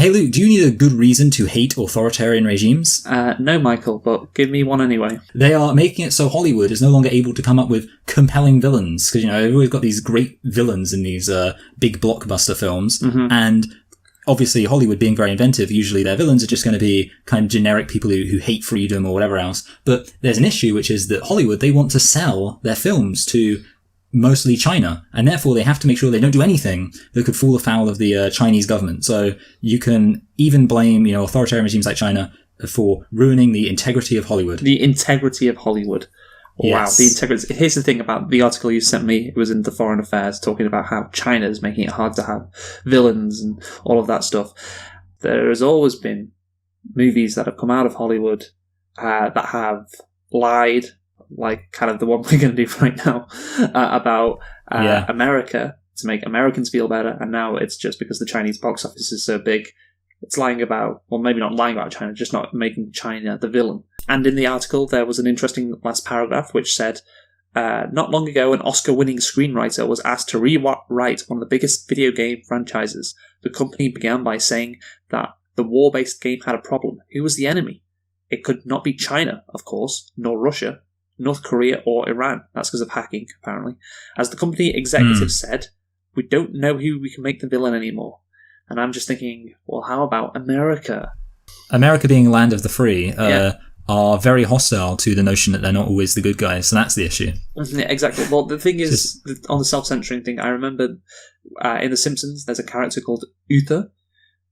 Hey Luke, do you need a good reason to hate authoritarian regimes? No, Michael, but give me one anyway. They are making it so Hollywood is no longer able to come up with compelling villains, because, they've always got these great villains in these big blockbuster films, and obviously Hollywood being very inventive, usually their villains are just going to be kind of generic people who hate freedom or whatever else. But there's an issue, which is that Hollywood, they want to sell their films to mostly China, and therefore they have to make sure they don't do anything that could fall afoul of the Chinese government. So you can even blame, authoritarian regimes like China for ruining the integrity of Hollywood. The integrity of Hollywood. Yes. Wow, the integrity. Here's the thing about the article you sent me. It was in the Foreign Affairs, talking about how China is making it hard to have villains and all of that stuff. There has always been movies that have come out of Hollywood that have lied, like kind of the one we're going to do right now, about America to make Americans feel better, and now it's just because the Chinese box office is so big, it's lying about, well, maybe not lying about China, just not making China the villain. And in the article, there was an interesting last paragraph which said, not long ago, an Oscar-winning screenwriter was asked to rewrite one of the biggest video game franchises. The company began by saying that the war-based game had a problem. Who was the enemy? It could not be China, of course, nor Russia, North Korea or Iran. That's because of hacking, apparently. As the company executive said, we don't know who we can make the villain anymore. And I'm just thinking, well, how about America? America being land of the free are very hostile to the notion that they're not always the good guys, so that's the issue. Exactly. Well, the thing is, on the self-censoring thing, I remember in The Simpsons, there's a character called Uther,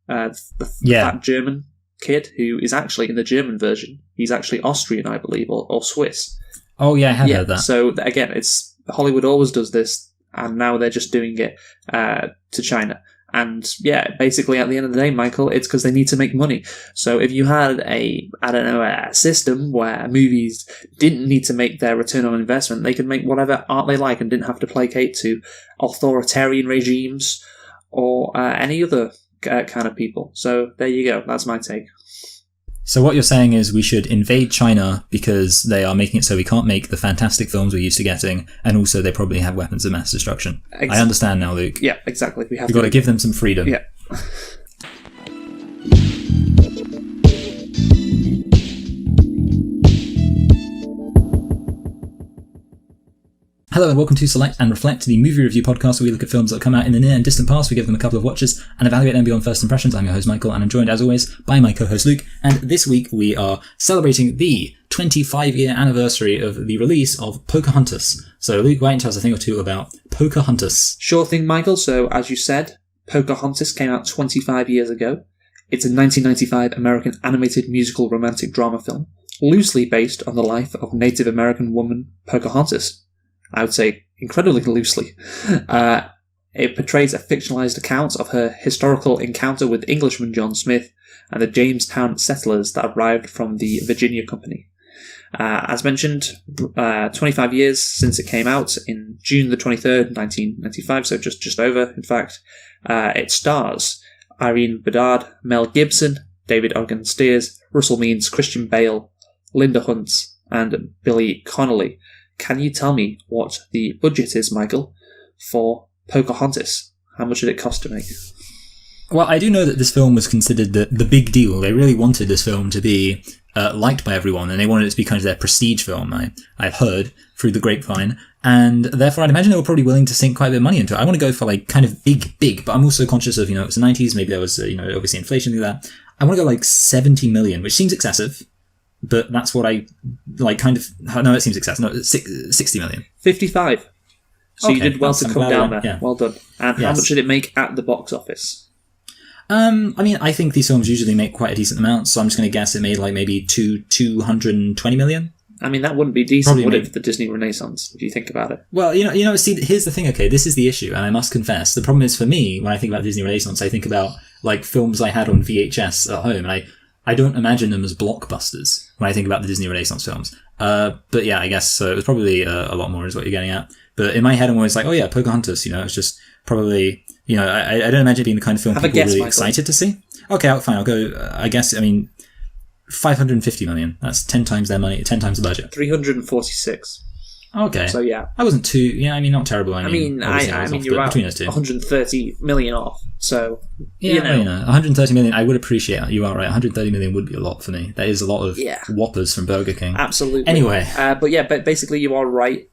the fat German kid who is actually in the German version. He's actually Austrian, I believe, or Swiss. Oh, yeah, I have heard that. So, again, it's Hollywood always does this, and now they're just doing it to China. And, basically, at the end of the day, Michael, it's because they need to make money. So if you had a system where movies didn't need to make their return on investment, they could make whatever art they like and didn't have to placate to authoritarian regimes or any other kind of people. So there you go. That's my take. So what you're saying is we should invade China because they are making it so we can't make the fantastic films we're used to getting, and also they probably have weapons of mass destruction. I understand now, Luke. Yeah, exactly. We've got to give them some freedom. Yeah. Hello and welcome to Select and Reflect, the movie review podcast where we look at films that come out in the near and distant past, we give them a couple of watches, and evaluate them beyond first impressions. I'm your host Michael, and I'm joined as always by my co-host Luke, and this week we are celebrating the 25-year anniversary of the release of Pocahontas. So Luke, why don't you tell us a thing or two about Pocahontas? Sure thing, Michael. So as you said, Pocahontas came out 25 years ago. It's a 1995 American animated musical romantic drama film, loosely based on the life of Native American woman Pocahontas. I would say incredibly loosely. It portrays a fictionalized account of her historical encounter with Englishman John Smith and the Jamestown settlers that arrived from the Virginia Company. As mentioned, 25 years since it came out in June the 23rd, 1995, so just over, in fact. It stars Irene Bedard, Mel Gibson, David Ogden Stiers, Russell Means, Christian Bale, Linda Hunt, and Billy Connolly. Can you tell me what the budget is, Michael, for Pocahontas? How much did it cost to make? Well, I do know that this film was considered the big deal. They really wanted this film to be liked by everyone, and they wanted it to be kind of their prestige film, I've heard through the grapevine. And therefore, I'd imagine they were probably willing to sink quite a bit of money into it. I want to go for like kind of big, but I'm also conscious of, it's the 90s, maybe there was, obviously inflation like that. I want to go like 70 million, which seems excessive. But that's what I, kind of... No, it seems excessive. No, 60 million. 55. So okay, you did well to come down there. Yeah. Well done. And how much did it make at the box office? I think these films usually make quite a decent amount, so I'm just going to guess it made maybe 220 million. That wouldn't be decent, would it, for the Disney Renaissance, if you think about it? Well, see, here's the thing, okay, this is the issue, and I must confess, the problem is for me, when I think about Disney Renaissance, I think about, films I had on VHS at home, and I don't imagine them as blockbusters when I think about the Disney Renaissance films. But yeah, I guess so. It was probably a lot more is what you're getting at. But in my head, I'm always like, oh yeah, Pocahontas, it's just probably, I don't imagine it being the kind of film people are really excited to see. Okay, fine, I'll go, I guess, 550 million. That's 10 times their money, 10 times the budget. 346. Okay. So yeah, I wasn't too. Yeah, I mean, not terrible. I mean, you're about between those two. 130 million off. So yeah, 130 million. I would appreciate that. You are right. 130 million would be a lot for me. That is a lot of Whoppers from Burger King. Absolutely. Anyway, but basically, you are right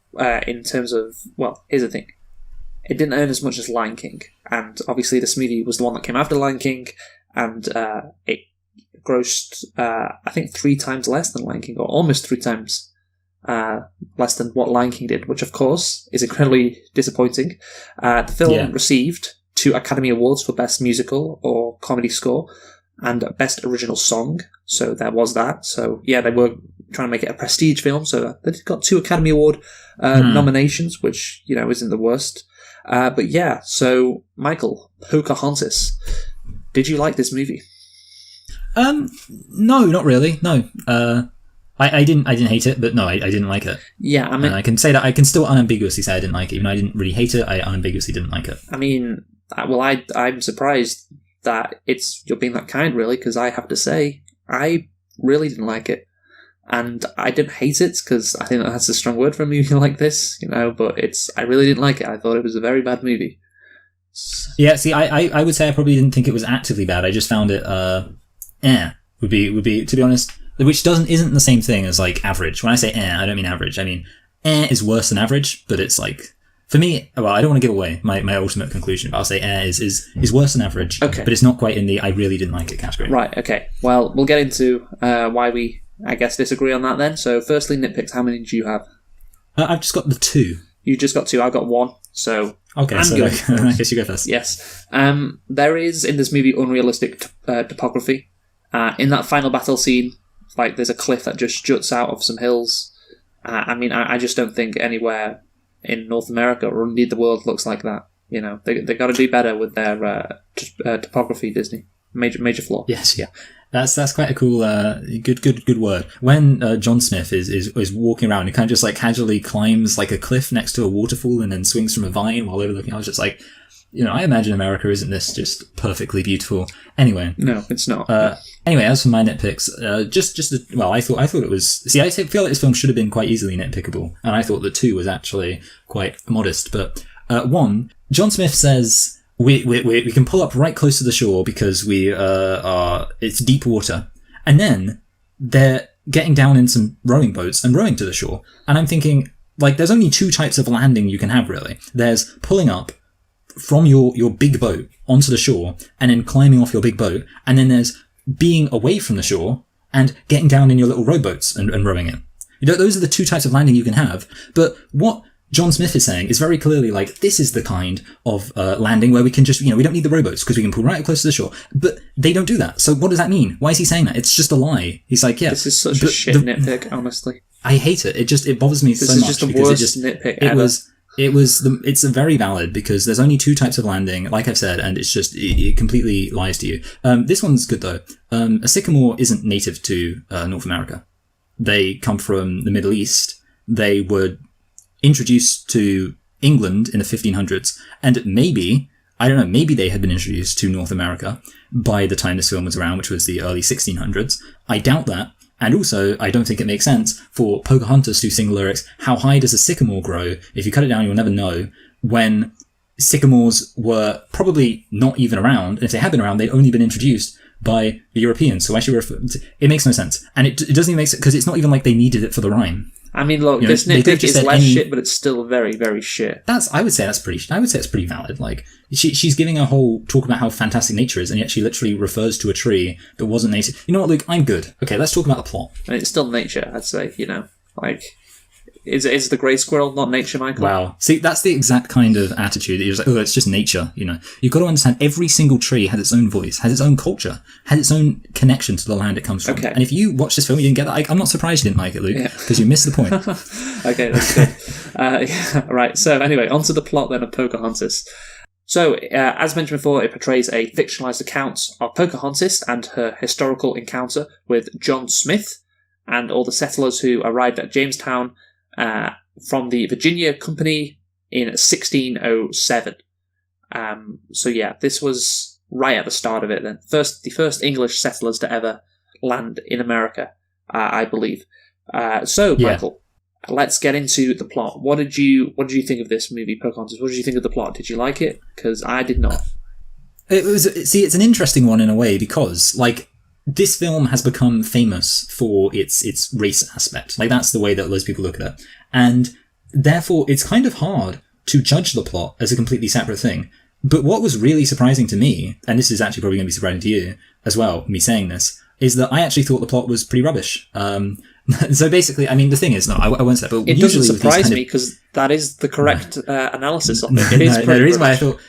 in terms of. Well, here's the thing. It didn't earn as much as Lion King, and obviously this movie was the one that came after Lion King, and it grossed I think 3 times less than Lion King, or almost 3 times. Less than what Lion King did, which of course is incredibly disappointing. The film received 2 Academy Awards for Best Musical or Comedy Score and Best Original Song, so there was that. So yeah, they were trying to make it a prestige film, so they got 2 Academy Award nominations, which, you know, isn't the worst. But yeah, so Michael, Pocahontas, did you like this movie? No, not really. No. I didn't hate it, but no, I didn't like it. Yeah, I mean, and I can say that I can still unambiguously say I didn't like it, even though I didn't really hate it. I unambiguously didn't like it. I mean, well, I'm surprised that you're being that kind, really, because I have to say I really didn't like it, and I didn't hate it because I think that's a strong word for a movie like this, you know. But I really didn't like it. I thought it was a very bad movie. Yeah, see, I would say I probably didn't think it was actively bad. I just found it would be to be honest. Which isn't the same thing as like average. When I say I don't mean average. I mean is worse than average, but it's like, for me, well, I don't want to give away my ultimate conclusion, but I'll say is worse than average. Okay. But it's not quite in the I really didn't like it category. Right, okay. Well, we'll get into why we, I guess, disagree on that then. So firstly, nitpicks, how many do you have? I've just got the 2. You just got 2, I've got 1, so... Okay, I guess you go first. Yes. There is, in this movie, unrealistic topography. In that final battle scene, like, there's a cliff that just juts out of some hills. I mean, I just don't think anywhere in North America or indeed the world looks like that. You know, they got to do better with their topography. Disney, major flaw. Yes, yeah, that's quite a cool, good word. When John Smith is walking around, he kind of just like casually climbs like a cliff next to a waterfall and then swings from a vine while overlooking. I was just like, you know, I imagine America isn't this just perfectly beautiful. Anyway. No, it's not. Anyway, as for my nitpicks, I thought it was... See, I feel like this film should have been quite easily nitpickable, and I thought that 2 was actually quite modest. But 1, John Smith says, we can pull up right close to the shore because it's deep water. And then they're getting down in some rowing boats and rowing to the shore. And I'm thinking, like, there's only 2 types of landing you can have, really. There's pulling up from your big boat onto the shore and then climbing off your big boat, and then there's being away from the shore and getting down in your little rowboats and rowing in. You know, those are the 2 types of landing you can have. But what John Smith is saying is very clearly like, this is the kind of landing where we can just, you know, we don't need the rowboats because we can pull right close to the shore. But they don't do that. So what does that mean? Why is he saying that? It's just a lie. He's like, yeah. This is such a shit nitpick, honestly. I hate it. It bothers me so much. This is just the worst nitpick ever. It's very valid because there's only 2 types of landing, like I've said, and it's just, it completely lies to you. This one's good though. A sycamore isn't native to North America. They come from the Middle East. They were introduced to England in the 1500s, and maybe they had been introduced to North America by the time this film was around, which was the early 1600s. I doubt that. And also, I don't think it makes sense for Pocahontas to sing lyrics, how high does a sycamore grow? If you cut it down, you'll never know, when sycamores were probably not even around. And if they had been around, they'd only been introduced by the Europeans. So why should we refer to it? Makes no sense. And it doesn't even make sense, because it's not even like they needed it for the rhyme. I mean, look, this nitpick is less shit, but it's still very, very shit. I would say it's pretty valid. Like, she's giving a whole talk about how fantastic nature is, and yet she literally refers to a tree that wasn't native. You know what, Luke? I'm good. Okay, let's talk about the plot. And it's still nature, I'd say, you know. Like, is the grey squirrel not nature, Michael? Wow. See, that's the exact kind of attitude that you're just like, oh, it's just nature, you know. You've got to understand every single tree has its own voice, has its own culture, has its own connection to the land it comes from. Okay. And if you watch this film, you didn't get that. I'm not surprised you didn't like it, Luke, because you missed the point. Okay, that's good. Yeah, right, so anyway, on to the plot then of Pocahontas. So, as mentioned before, it portrays a fictionalised account of Pocahontas and her historical encounter with John Smith and all the settlers who arrived at Jamestown from the Virginia Company in 1607. So yeah, this was right at the start of it then. The first English settlers to ever land in America, I believe. So, Michael, let's get into the plot. What did you think of this movie, Pocahontas? What did you think of the plot? Did you like it? Because I did not. It's an interesting one in a way because, like, this film has become famous for its race aspect. Like, that's the way that loads of people look at it. And therefore, it's kind of hard to judge the plot as a completely separate thing. But what was really surprising to me, and this is actually probably going to be surprising to you as well, me saying this, is that I actually thought the plot was pretty rubbish. So basically, I mean, the thing is, no, I won't say that, but it doesn't surprise me because that is the correct analysis of it. It is pretty the reason why I rubbish.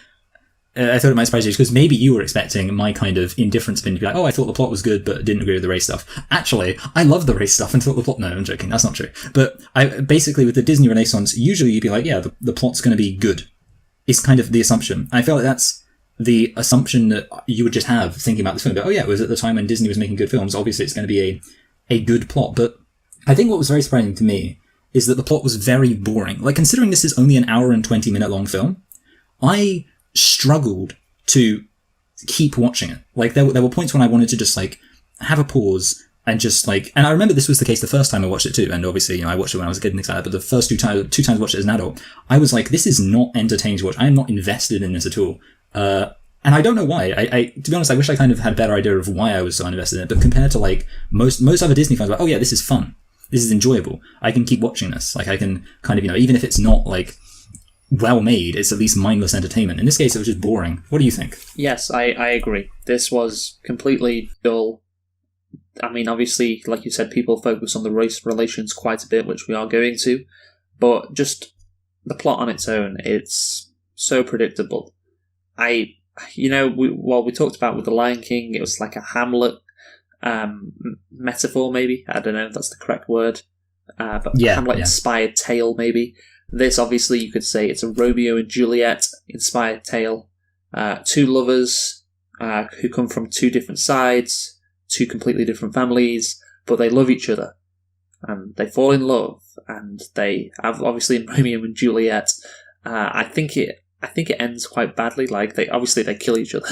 thought it might surprise you because maybe you were expecting my kind of indifferent spin to be like, oh, I thought the plot was good, but didn't agree with the race stuff. Actually, I love the race stuff and thought the plot. No, I'm joking. That's not true. But basically with the Disney Renaissance, usually you'd be like, yeah, the plot's going to be good. It's kind of the assumption. I feel like that's the assumption that you would just have thinking about this film. But, oh yeah, it was at the time when Disney was making good films. Obviously, it's going to be a good plot. But I think what was very surprising to me is that the plot was very boring. Like, considering this is only an hour and 20-minute long film, I struggled to keep watching it. Like, there were points when I wanted to just, like, have a pause and just, like... And I remember this was the case the first time I watched it, too. And obviously, you know, I watched it when I was a kid and things like that. But the first two times I watched it as an adult, I was like, this is not entertaining to watch. I am not invested in this at all. And I don't know why. To be honest, I wish I kind of had a better idea of why I was so uninvested in it. But compared to, like, most other Disney fans, like, oh yeah, this is fun. This is enjoyable. I can keep watching this. Like, I can kind of, you know, even if it's not, like, well made, it's at least mindless entertainment. In this case, it was just boring. What do you think? Yes, I agree. This was completely dull. I mean, obviously, like you said, people focus on the race relations quite a bit, which we are going to. But just the plot on its own, it's so predictable. We talked about with The Lion King, it was like a Hamlet metaphor, maybe. I don't know if that's the correct word. But Hamlet-inspired tale, maybe. This, obviously, you could say it's a Romeo and Juliet-inspired tale. Two lovers who come from two different sides, two completely different families, but they love each other. And they fall in love, and they have, obviously, in Romeo and Juliet, I think it ends quite badly. Like, they kill each other.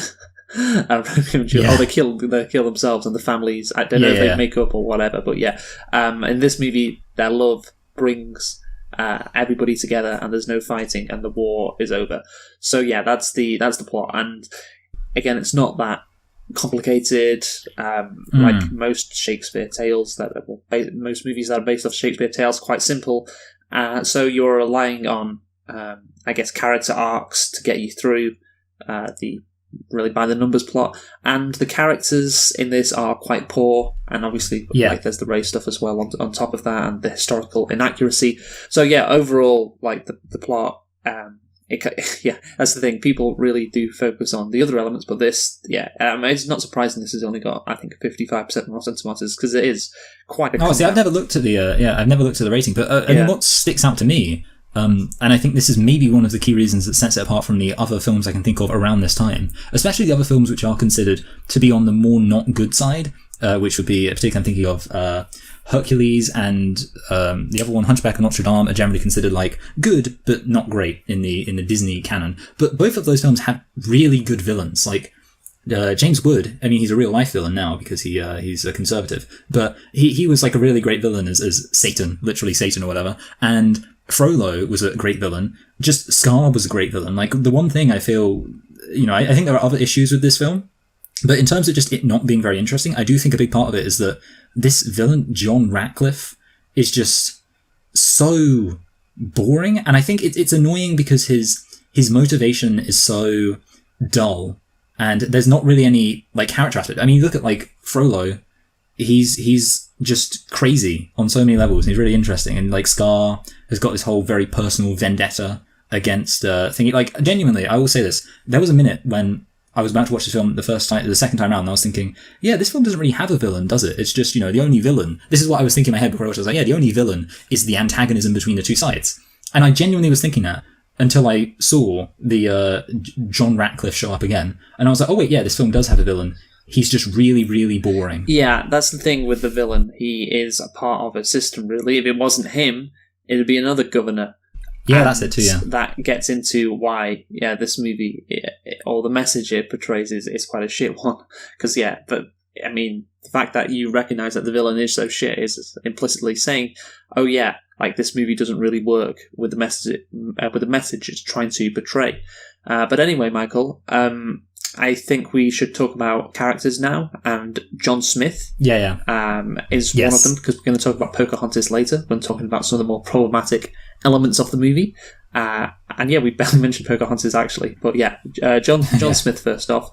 Romeo and Juliet, they kill themselves and the families. I don't know if they make up or whatever, but yeah. In this movie, their love brings everybody together, and there's no fighting, and the war is over. So yeah, that's the plot. And again, it's not that complicated, like most Shakespeare tales most movies that are based off Shakespeare tales. Quite simple. So you're relying on, I guess, character arcs to get you through the really by the numbers plot, and the characters in this are quite poor, and obviously like there's the race stuff as well on top of that, and the historical inaccuracy. So yeah, overall, like the plot, that's the thing. People really do focus on the other elements, but this, it's not surprising this has only got, I think, 55% on Rotten Tomatoes, because it is quite a. I've never looked at the rating, but I mean, what sticks out to me. And I think this is maybe one of the key reasons that sets it apart from the other films I can think of around this time, especially the other films which are considered to be on the more not good side, which would be, particularly I'm thinking of Hercules and the other one, Hunchback of Notre Dame, are generally considered like good but not great in the Disney canon. But both of those films have really good villains, like James Wood. I mean, he's a real life villain now because he's a conservative, but he was like a really great villain as Satan, literally Satan or whatever, and Frollo was a great villain. Just Scar was a great villain. Like, the one thing I feel, I think there are other issues with this film, but in terms of just it not being very interesting, I do think a big part of it is that this villain, John Ratcliffe, is just so boring. And I think it's annoying because his motivation is so dull, and there's not really any, like, character aspect. I mean, you look at, like, Frollo, he's just crazy on so many levels. He's really interesting, and like Scar has got this whole very personal vendetta against thingy. Like, genuinely, I will say this: there was a minute when I was about to watch the film the second time around, and I was thinking, yeah, this film doesn't really have a villain, does it? It's just, the only villain. This is what I was thinking in my head before I watched it. I was like, yeah, the only villain is the antagonism between the two sides, and I genuinely was thinking that until I saw the John Ratcliffe show up again, and I was like, oh wait, yeah, this film does have a villain. He's just really, really boring. Yeah, that's the thing with the villain. He is a part of a system, really. If it wasn't him, it would be another governor. Yeah, and that's it too, yeah. That gets into why, this movie, or the message it portrays is quite a shit one. Because, but, I mean, the fact that you recognise that the villain is so shit is implicitly saying, oh yeah, like this movie doesn't really work with the message it's trying to portray. But anyway, Michael, I think we should talk about characters now, and John Smith is one of them, because we're going to talk about Pocahontas later when talking about some of the more problematic elements of the movie. And yeah, we barely mentioned Pocahontas actually, but yeah, John Smith first off.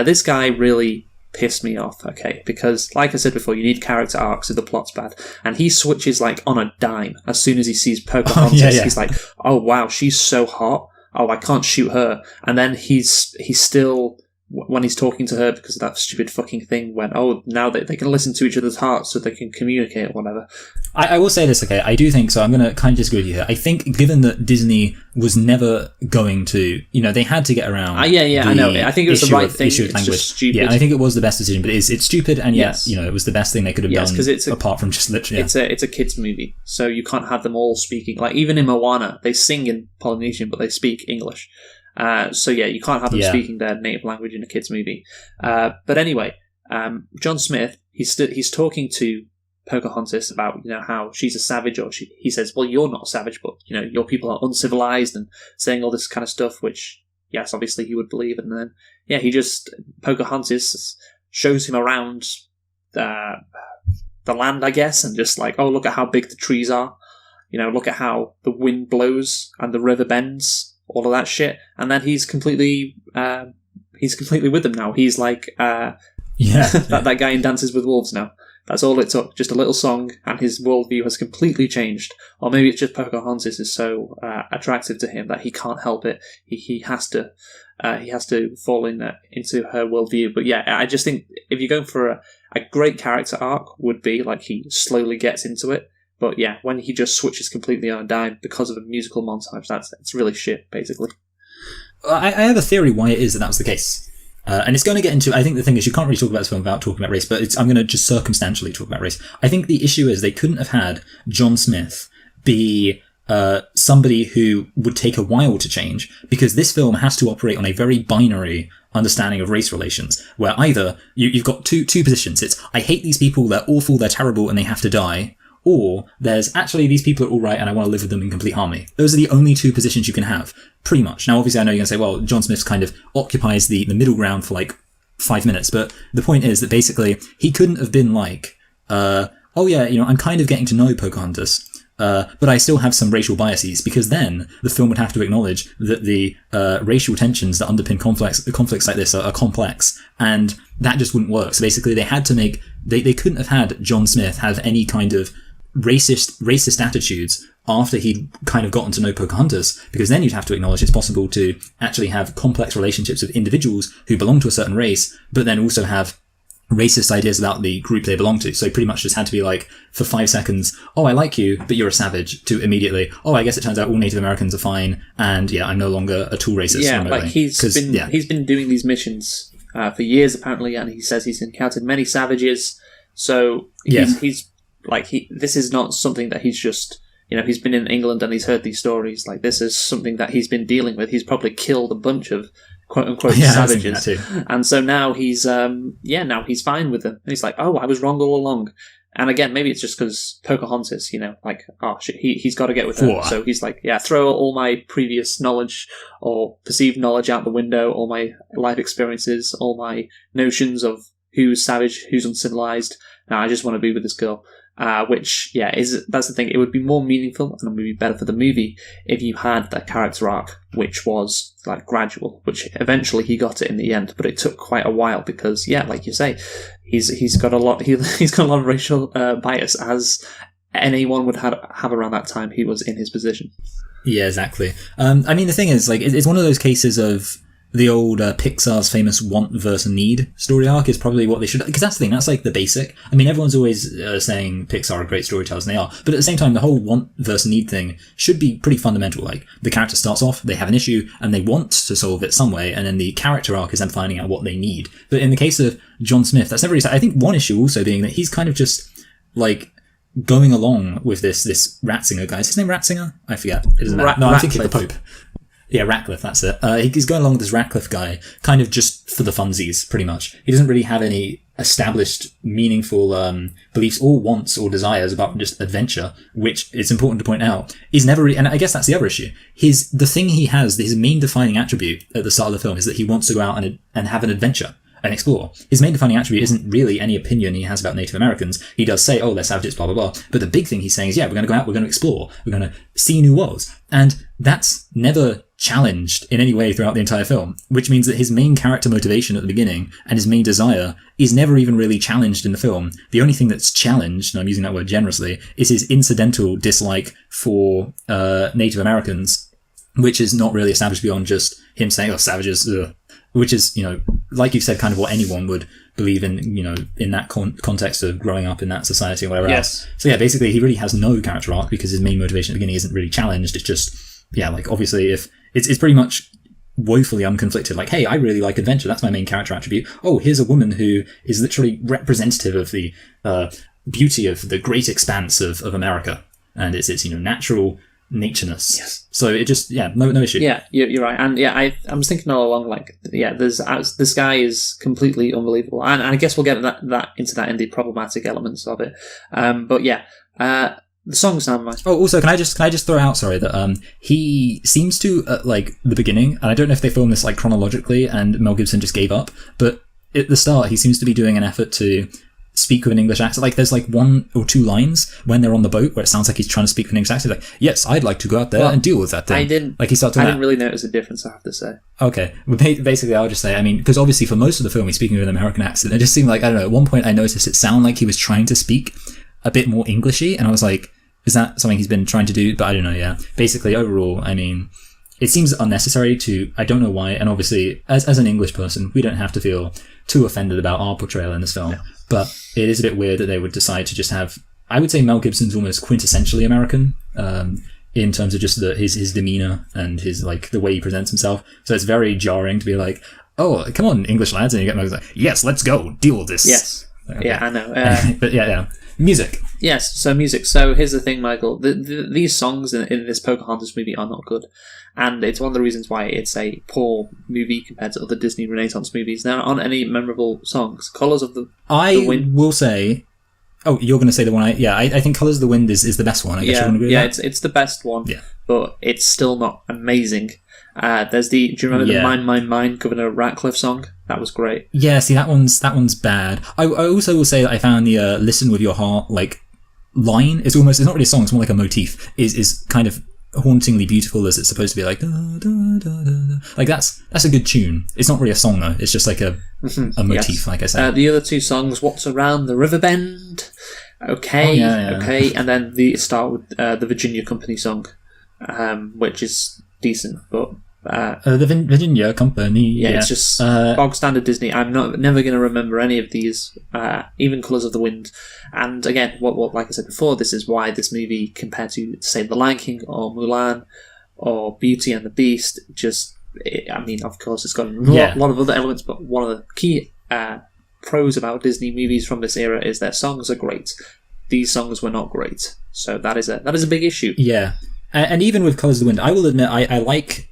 This guy really pissed me off, okay, because like I said before, you need character arcs if the plot's bad, and he switches like on a dime as soon as he sees Pocahontas. He's like, oh wow, she's so hot, oh I can't shoot her, and then he's still, when he's talking to her because of that stupid fucking thing, when now they can listen to each other's hearts so they can communicate or whatever. I will say this, okay, I do think, so I'm going to kind of disagree with you here. I think given that Disney was never going to, they had to get around I know. I think it was the right thing. It's just stupid. Yeah, I think it was the best decision, but it's stupid, and yes, it was the best thing they could have done, because apart from just literally... It's a kid's movie, so you can't have them all speaking, like even in Moana, they sing in Polynesian, but they speak English. So yeah, you can't have them speaking their native language in a kids' movie. But anyway, John Smith, he's talking to Pocahontas about how she's a savage, or he says, well, you're not a savage, but your people are uncivilized, and saying all this kind of stuff, which yes, obviously he would believe. And then Pocahontas shows him around the land, I guess, and just like, oh, look at how big the trees are, look at how the wind blows and the river bends, all of that shit. And then he's completely with them now. He's like that guy in Dances with Wolves now. That's all it took, just a little song, and his worldview has completely changed. Or maybe it's just Pocahontas is so attractive to him that he can't help it. He has to fall into her worldview. But yeah, I just think if you're going for a great character arc, would be like he slowly gets into it. But yeah, when he just switches completely on a dime because of a musical montage, it's really shit, basically. I have a theory why it is that was the case. And it's going to get into, I think the thing is, you can't really talk about this film without talking about race, but I'm going to just circumstantially talk about race. I think the issue is they couldn't have had John Smith be somebody who would take a while to change, because this film has to operate on a very binary understanding of race relations, where either you've got two positions. It's, I hate these people, they're awful, they're terrible, and they have to die. Or there's, actually, these people are all right and I want to live with them in complete harmony. Those are the only two positions you can have, pretty much. Now, obviously, I know you're going to say, well, John Smith kind of occupies the middle ground for like 5 minutes, but the point is that basically he couldn't have been like, I'm kind of getting to know Pocahontas, but I still have some racial biases, because then the film would have to acknowledge that the racial tensions that underpin conflicts like this are complex, and that just wouldn't work. So basically, they had to make, they couldn't have had John Smith have any kind of racist attitudes after he'd kind of gotten to know Pocahontas, because then you'd have to acknowledge it's possible to actually have complex relationships with individuals who belong to a certain race, but then also have racist ideas about the group they belong to. So pretty much just had to be like, for 5 seconds, oh, I like you, but you're a savage, to immediately, oh, I guess it turns out all Native Americans are fine, and yeah, I'm no longer at all racist. Yeah, like he's been doing these missions for years apparently, and he says he's encountered many savages. So this is not something that he's just, he's been in England and he's heard these stories. Like, this is something that he's been dealing with. He's probably killed a bunch of quote-unquote savages. And so now he's fine with them. And he's like, oh, I was wrong all along. And again, maybe it's just because Pocahontas, he's got to get with her. So he's like, yeah, throw all my previous knowledge or perceived knowledge out the window, all my life experiences, all my notions of who's savage, who's uncivilized. Now I just want to be with this girl. That's the thing. It would be more meaningful and it would be better for the movie if you had that character arc, which was like gradual, which eventually he got it in the end, but it took quite a while because, yeah, like you say, he's got a lot. He's got a lot of racial bias, as anyone would have around that time he was in his position. Yeah, exactly. The thing is, like, it's one of those cases of the old Pixar's famous want versus need story arc is probably what they should, because that's the thing, that's like the basic. Everyone's always saying Pixar are great storytellers, and they are, but at the same time, the whole want versus need thing should be pretty fundamental. Like, the character starts off, they have an issue, and they want to solve it some way, and then the character arc is them finding out what they need. But in the case of John Smith, that's never really, I think one issue also being that he's kind of just, like, going along with this Ratzinger guy. Is his name Ratzinger? I forget. I'm thinking of the Pope. Yeah, Ratcliffe, that's it. He's going along with this Ratcliffe guy, kind of just for the funsies, pretty much. He doesn't really have any established, meaningful beliefs or wants or desires about just adventure, which it's important to point out, is never, and I guess that's the other issue. The thing he has, his main defining attribute at the start of the film is that he wants to go out and have an adventure and explore. His main defining attribute isn't really any opinion he has about Native Americans. He does say, oh, they're savages, blah, blah, blah. But the big thing he's saying is, yeah, we're going to go out, we're going to explore, we're going to see new worlds. And that's never challenged in any way throughout the entire film, which means that his main character motivation at the beginning and his main desire is never even really challenged in the film. The only thing that's challenged, and I'm using that word generously, is his incidental dislike for Native Americans, which is not really established beyond just him saying, oh, savages, ugh. Which is, like you said, kind of what anyone would believe in, in that context of growing up in that society or whatever else. So yeah, basically he really has no character arc because his main motivation at the beginning isn't really challenged. It's just, yeah, like obviously if it's pretty much woefully unconflicted. Like, hey, I really like adventure. That's my main character attribute. Oh, here's a woman who is literally representative of the beauty of the great expanse of America. And it's natural natureness. Yes. So it just, no issue. Yeah, you're right. And yeah, I was thinking all along, like, yeah, this guy is completely unbelievable. And I guess we'll get into that in the problematic elements of it. But yeah, the song's now mine. Oh, also, can I just throw out, sorry, that he seems to, at like the beginning, and I don't know if they filmed this like chronologically and Mel Gibson just gave up, but at the start he seems to be doing an effort to speak with an English accent. Like, there's like 1 or 2 lines when they're on the boat where it sounds like he's trying to speak with an English accent. Like, yes, I'd like to go out there and deal with that thing. I didn't really notice a difference, I have to say. Okay. Well, basically, I'll just say, I mean, because obviously for most of the film he's speaking with an American accent. It just seemed like, I don't know, at one point I noticed it sounded like he was trying to speak a bit more Englishy, and I was like, is that something he's been trying to do? But I don't know, yeah. Basically, overall, I mean, it seems unnecessary I don't know why, and obviously, as an English person, we don't have to feel too offended about our portrayal in this film. No. But it is a bit weird that they would decide to just have, I would say Mel Gibson's almost quintessentially American, in terms of just his demeanor and his, like, the way he presents himself. So it's very jarring to be like, oh, come on, English lads, and you get Mel Gibson like, yes, let's go, deal with this. Yes. Okay. Yeah, I know. But yeah. Music. Yes, so music. So here's the thing, Michael. These songs in this Pocahontas movie are not good. And it's one of the reasons why it's a poor movie compared to other Disney Renaissance movies. There aren't any memorable songs. Colours of the Wind. Will say... Oh, you're going to say the one I think Colours of the Wind is the best one. I guess you want to agree with that? It's the best one. Yeah. But it's still not amazing. Do you remember the Mine, Mine, Mine Governor Ratcliffe song? That was great. Yeah, see, that one's bad. I also will say that I found the Listen With Your Heart, like, line, it's not really a song, it's more like a motif, is kind of hauntingly beautiful as it's supposed to be, like, da, da, da, da. Like, that's a good tune. It's not really a song, though. It's just like a motif, yes. Like I said. The other 2 songs, What's Around the River Bend? Okay, okay. And then the start with the Virginia Company song, which is decent, but... the Virginia Company. Yeah, it's just bog standard Disney. I'm never going to remember any of these, even Colours of the Wind. And again, what like I said before, this is why this movie, compared to, say, The Lion King or Mulan or Beauty and the Beast, of course, it's got a lot of other elements, but one of the key pros about Disney movies from this era is their songs are great. These songs were not great, so that is a big issue. Yeah, and even with Colours of the Wind, I will admit I like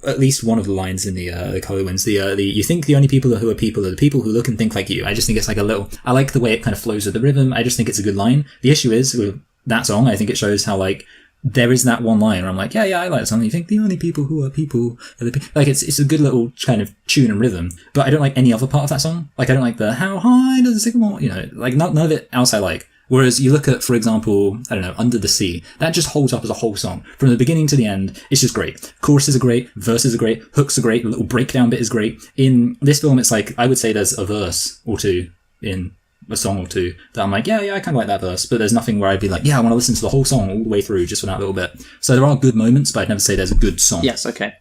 at least one of the lines in the Colour of the Winds. The you think the only people who are the people who look and think like you. I just think it's like I like the way it kind of flows with the rhythm. I just think it's a good line. The issue is with that song, I think it shows how, like, there is that one line where I'm like, yeah, I like something. You think the only people who are people are the people. Like, it's a good little kind of tune and rhythm, but I don't like any other part of that song. Like, I don't like the how high does the sycamore, like none of it else I like. Whereas you look at, for example, I don't know, Under the Sea, that just holds up as a whole song. From the beginning to the end, it's just great. Choruses are great, verses are great, hooks are great, the little breakdown bit is great. In this film, it's like, I would say there's a verse or 2 in a song or 2 that I'm like, yeah, I kind of like that verse, but there's nothing where I'd be like, yeah, I want to listen to the whole song all the way through just for that little bit. So there are good moments, but I'd never say there's a good song. Yes, okay.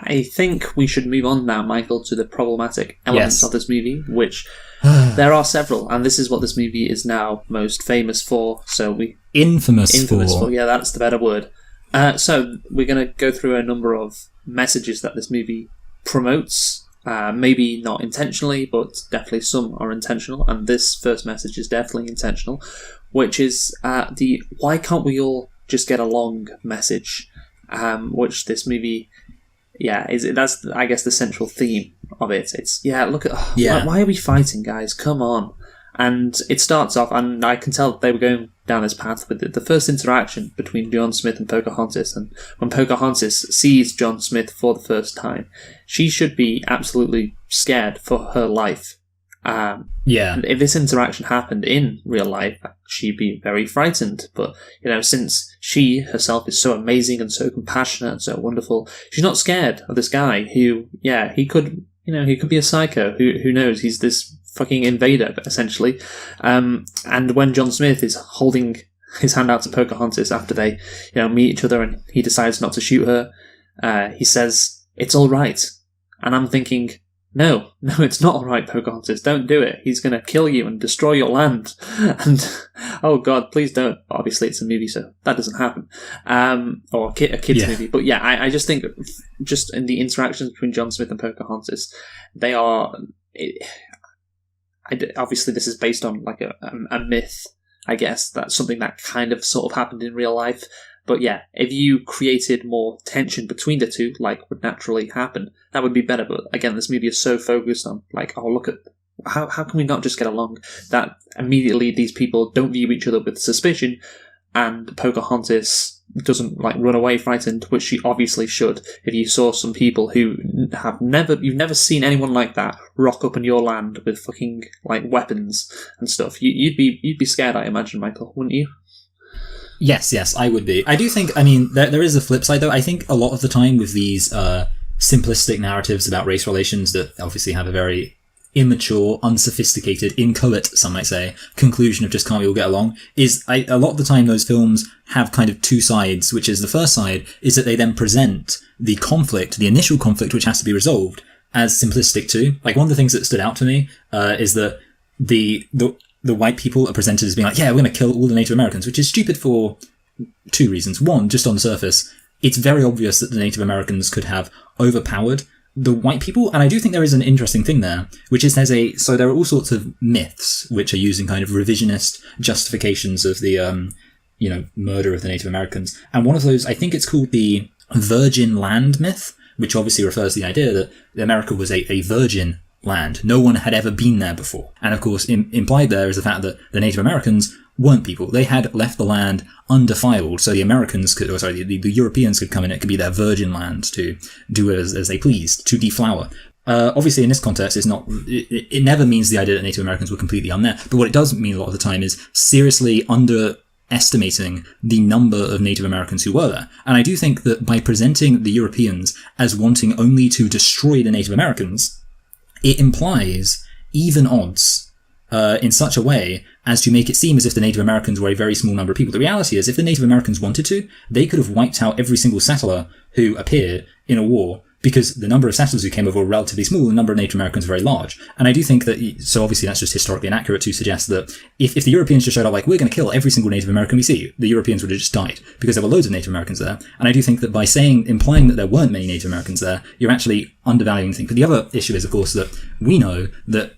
I think we should move on now, Michael, to the problematic elements of this movie, which... there are several, and this is what this movie is now most famous for. Infamous for. Yeah, that's the better word. So we're going to go through a number of messages that this movie promotes. Maybe not intentionally, but definitely some are intentional. And this first message is definitely intentional, which is the "why can't we all just get along" message, which this movie, that's I guess the central theme of it. It's, look at... Why are we fighting, guys? Come on. And it starts off, and I can tell they were going down this path with the first interaction between John Smith and Pocahontas. And when Pocahontas sees John Smith for the first time, she should be absolutely scared for her life. If this interaction happened in real life, she'd be very frightened. But, since she herself is so amazing and so compassionate and so wonderful, she's not scared of this guy who, he could be a psycho. Who knows? He's this fucking invader, essentially. And when John Smith is holding his hand out to Pocahontas after they, meet each other and he decides not to shoot her, he says, "It's all right." And I'm thinking, no, it's not all right, Pocahontas. Don't do it. He's going to kill you and destroy your land. And, oh God, please don't. Obviously, it's a movie, so that doesn't happen. Or a kid's movie. But I just think, just in the interactions between John Smith and Pocahontas, they are... obviously, this is based on like a myth, I guess. That's something that kind of sort of happened in real life. But if you created more tension between the two, like would naturally happen, that would be better. But again, this movie is so focused on like, oh, look at how can we not just get along, that immediately these people don't view each other with suspicion, and Pocahontas doesn't like run away frightened, which she obviously should. If you saw some people who you've never seen anyone like that rock up in your land with fucking like weapons and stuff, you'd be scared, I imagine, Michael, wouldn't you? Yes, I would be. I do think, there is a flip side, though. I think a lot of the time with these simplistic narratives about race relations that obviously have a very immature, unsophisticated, inchoate, some might say, conclusion of just can't we all get along, a lot of the time those films have kind of two sides, which is the first side is that they then present the conflict, the initial conflict which has to be resolved, as simplistic too. Like, one of the things that stood out to me is that the white people are presented as being like, we're going to kill all the Native Americans, which is stupid for two reasons. One, just on the surface, it's very obvious that the Native Americans could have overpowered the white people, and I do think there is an interesting thing there, which is so there are all sorts of myths which are using kind of revisionist justifications of the, murder of the Native Americans, and one of those, I think it's called the virgin land myth, which obviously refers to the idea that America was a virgin land. No one had ever been there before. And of course, implied there is the fact that the Native Americans weren't people. They had left the land undefiled, so the Europeans could come in, it could be their virgin land to do as they pleased, to deflower. Obviously, in this context, it never means the idea that Native Americans were completely unmeet, but what it does mean a lot of the time is seriously underestimating the number of Native Americans who were there. And I do think that by presenting the Europeans as wanting only to destroy the Native Americans, it implies even odds in such a way as to make it seem as if the Native Americans were a very small number of people. The reality is, if the Native Americans wanted to, they could have wiped out every single settler who appeared in a war, because the number of settlers who came over were relatively small, the number of Native Americans were very large. And I do think that, so obviously that's just historically inaccurate to suggest that if the Europeans just showed up like, we're going to kill every single Native American we see, the Europeans would have just died, because there were loads of Native Americans there. And I do think that by implying that there weren't many Native Americans there, you're actually undervaluing the thing. But the other issue is, of course, that we know that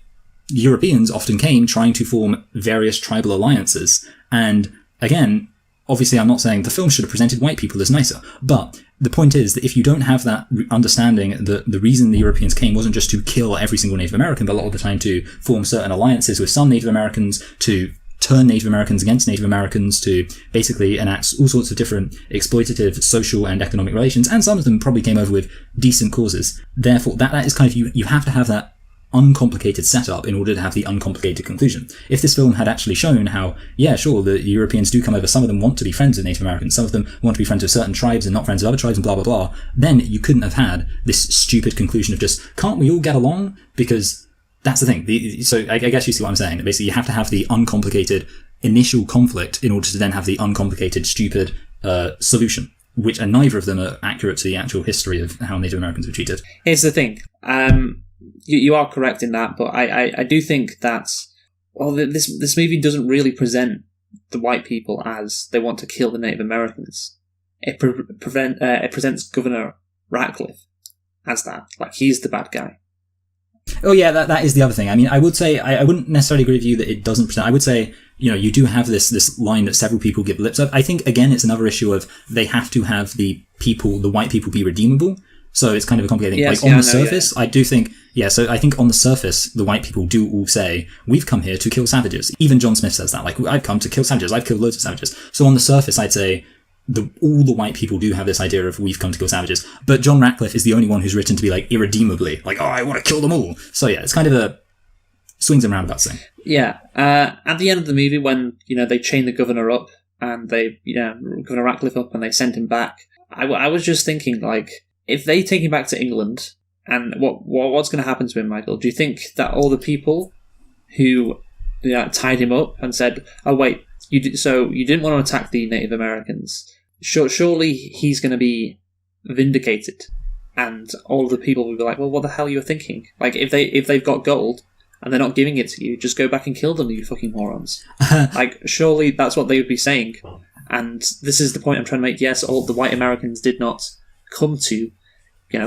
Europeans often came trying to form various tribal alliances. And again, obviously I'm not saying the film should have presented white people as nicer, but the point is that if you don't have that understanding that the reason the Europeans came wasn't just to kill every single Native American, but a lot of the time to form certain alliances with some Native Americans, to turn Native Americans against Native Americans, to basically enact all sorts of different exploitative social and economic relations, and some of them probably came over with decent causes. Therefore, that is kind of, you have to have that uncomplicated setup in order to have the uncomplicated conclusion. If this film had actually shown how, the Europeans do come over, some of them want to be friends with Native Americans, some of them want to be friends with certain tribes and not friends with other tribes, and blah, blah, blah, then you couldn't have had this stupid conclusion of just, can't we all get along? Because that's the thing. So I guess you see what I'm saying. Basically, you have to have the uncomplicated initial conflict in order to then have the uncomplicated, stupid solution, which and neither of them are accurate to the actual history of how Native Americans were treated. Here's the thing. You are correct in that, but I do think that this movie doesn't really present the white people as they want to kill the Native Americans. It presents Governor Ratcliffe as that, like he's the bad guy. Oh yeah, that is the other thing. I mean, I would say I wouldn't necessarily agree with you that it doesn't present. I would say you do have this line that several people give lips of. I think again it's another issue of they have to have the white people be redeemable. So it's kind of a complicated thing. Yes, on the surface, I do think, so I think on the surface, the white people do all say, we've come here to kill savages. Even John Smith says that, like, I've come to kill savages, I've killed loads of savages. So on the surface, I'd say all the white people do have this idea of we've come to kill savages. But John Ratcliffe is the only one who's written to be, like, irredeemably, like, I want to kill them all. So yeah, it's kind of a swings and roundabouts thing. Yeah. At the end of the movie, when, they chain the governor up, and they, Governor Ratcliffe up, and they send him back, I was just thinking, like, if they take him back to England, and what's going to happen to him, Michael? Do you think that all the people who tied him up and said, "Oh wait, you didn't want to attack the Native Americans"? Surely he's going to be vindicated, and all the people will be like, "Well, what the hell are you thinking? Like, if they've got gold and they're not giving it to you, just go back and kill them, you fucking morons." Like, surely that's what they would be saying. And this is the point I'm trying to make. Yes, all the white Americans did not come to,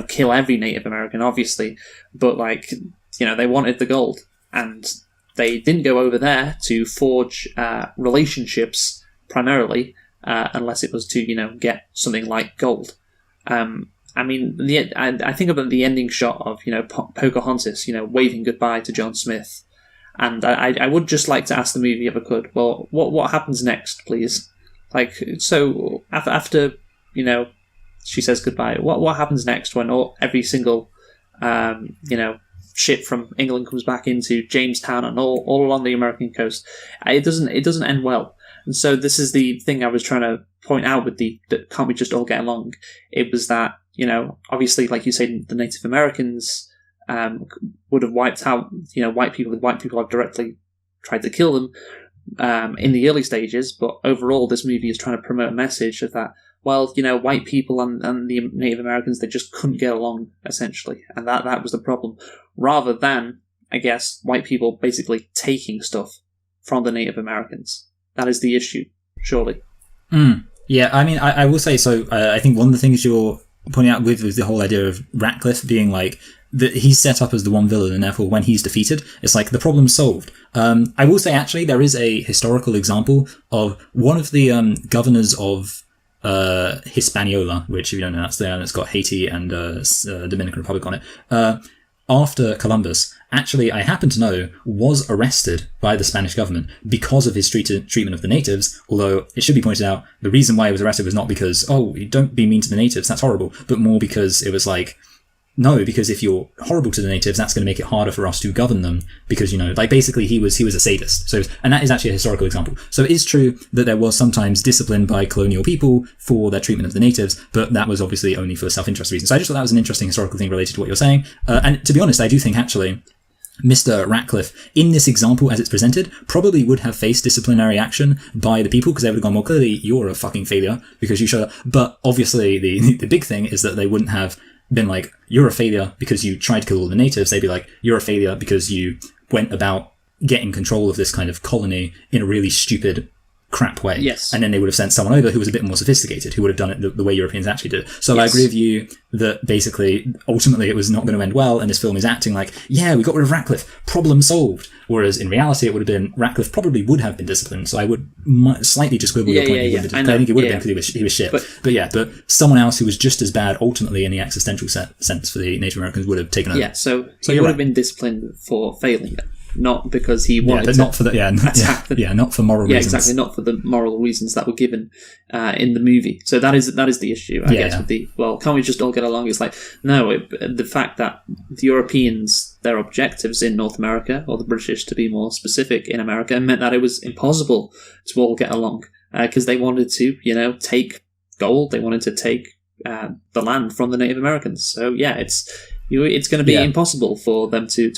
kill every Native American, obviously, but, like, they wanted the gold, and they didn't go over there to forge relationships primarily, unless it was to, get something like gold. I mean, I think about the ending shot of, Pocahontas, waving goodbye to John Smith, and I would just like to ask the movie, if I could, well, what happens next, please? Like, so after she says goodbye, what happens next when every single ship from England comes back into Jamestown and all along the American coast? It doesn't end well. And so this is the thing I was trying to point out with that can't we just all get along? It was that, obviously, like you said, the Native Americans would have wiped out, white people. The white people have directly tried to kill them in the early stages, but overall this movie is trying to promote a message of that, well, white people and the Native Americans, they just couldn't get along, essentially, and that was the problem, rather than, I guess, white people basically taking stuff from the Native Americans. That is the issue, surely. Yeah, I mean, I will say, so I think one of the things you're pointing out with was the whole idea of Ratcliffe being like, that he's set up as the one villain, and therefore when he's defeated, it's like the problem's solved. I will say, actually, there is a historical example of one of the governors of Hispaniola, which, if you don't know, that's there, and it's got Haiti and Dominican Republic on it. After Columbus, actually, I happen to know, was arrested by the Spanish government because of his treatment of the natives, although it should be pointed out, the reason why he was arrested was not because, don't be mean to the natives, that's horrible, but more because it was like, no, because if you're horrible to the natives, that's going to make it harder for us to govern them, because, basically he was a sadist. So, and that is actually a historical example. So it is true that there was sometimes discipline by colonial people for their treatment of the natives, but that was obviously only for self-interest reasons. So I just thought that was an interesting historical thing related to what you're saying. And to be honest, I do think actually Mr. Ratcliffe, in this example as it's presented, probably would have faced disciplinary action by the people, because they would have gone, well, clearly you're a fucking failure because you showed up. But obviously the big thing is that they wouldn't have been like, you're a failure because you tried to kill all the natives. They'd be like, you're a failure because you went about getting control of this kind of colony in a really stupid, crap way. Yes. And then they would have sent someone over who was a bit more sophisticated, who would have done it the way Europeans actually did. So yes. I agree with you that basically, ultimately, it was not going to end well, and this film is acting like, yeah, we got rid of Ratcliffe, problem solved. Whereas in reality, it would have been, Ratcliffe probably would have been disciplined, so I would slightly just quibble your point. I think he would have been because he was shit. But someone else who was just as bad, ultimately, in the existential sense for the Native Americans, would have taken over. Yeah, so he would have been disciplined for failing it. Not because he wanted to not for not for moral reasons. Yeah, exactly, not for the moral reasons that were given in the movie. So that is the issue, I guess, with the, well, can't we just all get along? It's like, no, the fact that the Europeans, their objectives in North America, or the British to be more specific in America, meant that it was impossible to all get along, because they wanted to, take gold, they wanted to take the land from the Native Americans. So yeah, it's going to be impossible for them to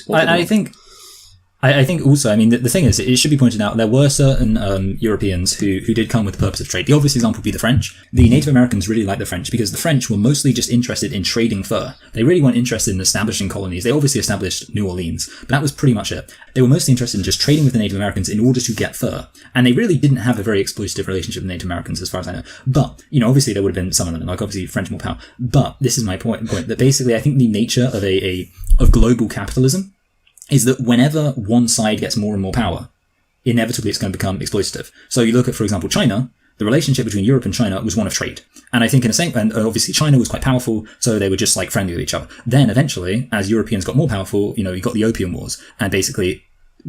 I think also, I mean, the thing is, it should be pointed out, there were certain Europeans who did come with the purpose of trade. The obvious example would be the French. The Native Americans really liked the French because the French were mostly just interested in trading fur. They really weren't interested in establishing colonies. They obviously established New Orleans, but that was pretty much it. They were mostly interested in just trading with the Native Americans in order to get fur. And they really didn't have a very exploitative relationship with Native Americans, as far as I know. But, obviously there would have been some of them, like obviously French more power. But this is my point, that basically I think the nature of global capitalism is that whenever one side gets more and more power, inevitably it's going to become exploitative. So you look at, for example, China. the relationship between Europe and China was one of trade. And I think and obviously China was quite powerful, so they were just like friendly with each other. Then eventually, as Europeans got more powerful, you got the Opium Wars, and basically,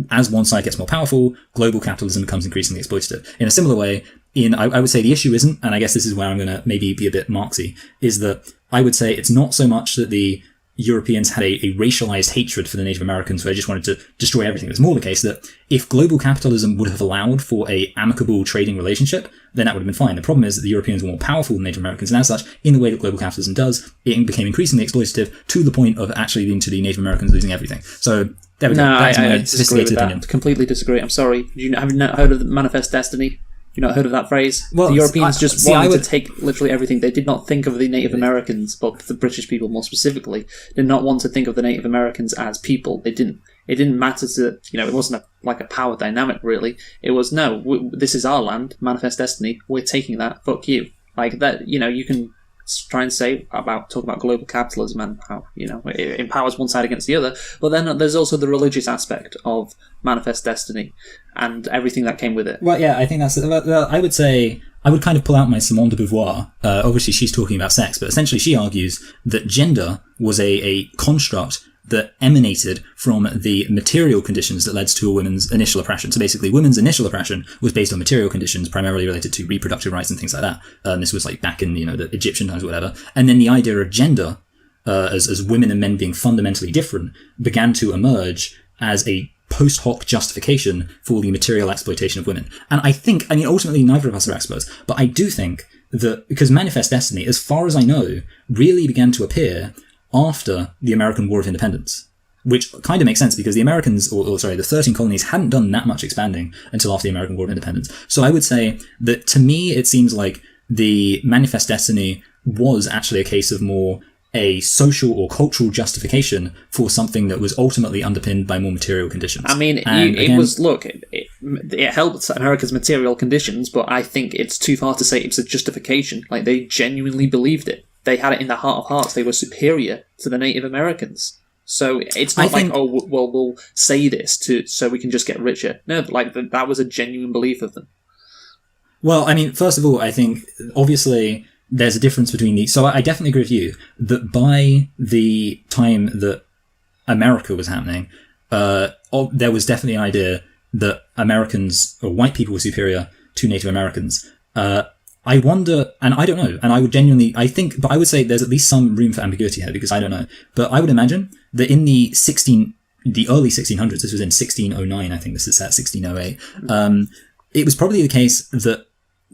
as one side gets more powerful, global capitalism becomes increasingly exploitative. In a similar way, I would say the issue isn't, and I guess this is where I'm going to maybe be a bit Marxy, is that I would say it's not so much that the Europeans had a racialized hatred for the Native Americans where they just wanted to destroy everything. It's more the case that if global capitalism would have allowed for a amicable trading relationship, then that would have been fine. The problem is that the Europeans were more powerful than Native Americans, and as such, in the way that global capitalism does, it became increasingly exploitative to the point of actually leading to the Native Americans losing everything. So there we go. That's my sophisticated opinion. Completely disagree. I'm sorry. Have you not heard of the Manifest Destiny? You not heard of that phrase? Well, the Europeans wanted to take literally everything. They did not think of the Native Americans, but the British people more specifically, did not want to think of the Native Americans as people. They didn't. It didn't matter to, it wasn't like a power dynamic really. It was, this is our land, Manifest Destiny, we're taking that, fuck you. Like that, you can try and talk about global capitalism and how, it empowers one side against the other. But then there's also the religious aspect of Manifest Destiny and everything that came with it. Well, yeah, I think that's, I would say, I would kind of pull out my Simone de Beauvoir. Obviously, she's talking about sex, but essentially she argues that gender was a construct that emanated from the material conditions that led to a woman's initial oppression. So basically, women's initial oppression was based on material conditions, primarily related to reproductive rights and things like that. This was like back in, the Egyptian times or whatever. And then the idea of gender, as women and men being fundamentally different, began to emerge as a post hoc justification for the material exploitation of women. And I think, ultimately neither of us are experts, but I do think that, because Manifest Destiny, as far as I know, really began to appear after the American War of Independence, which kind of makes sense because the Americans, the 13 colonies hadn't done that much expanding until after the American War of Independence. So I would say that to me, it seems like the Manifest Destiny was actually a case of more a social or cultural justification for something that was ultimately underpinned by more material conditions. It helped America's material conditions, but I think it's too far to say it's a justification. Like, they genuinely believed it. They had it in their heart of hearts. They were superior to the Native Americans. So it's not we'll say this so we can just get richer. No, that was a genuine belief of them. Well, first of all, I think, obviously, there's a difference between these. So I definitely agree with you that by the time that America was happening, there was definitely an idea that Americans or white people were superior to Native Americans. I wonder, and I don't know, and I would but I would say there's at least some room for ambiguity here because I don't know. But I would imagine that in the early 1600s, this was in 1609, I think this is set 1608, it was probably the case that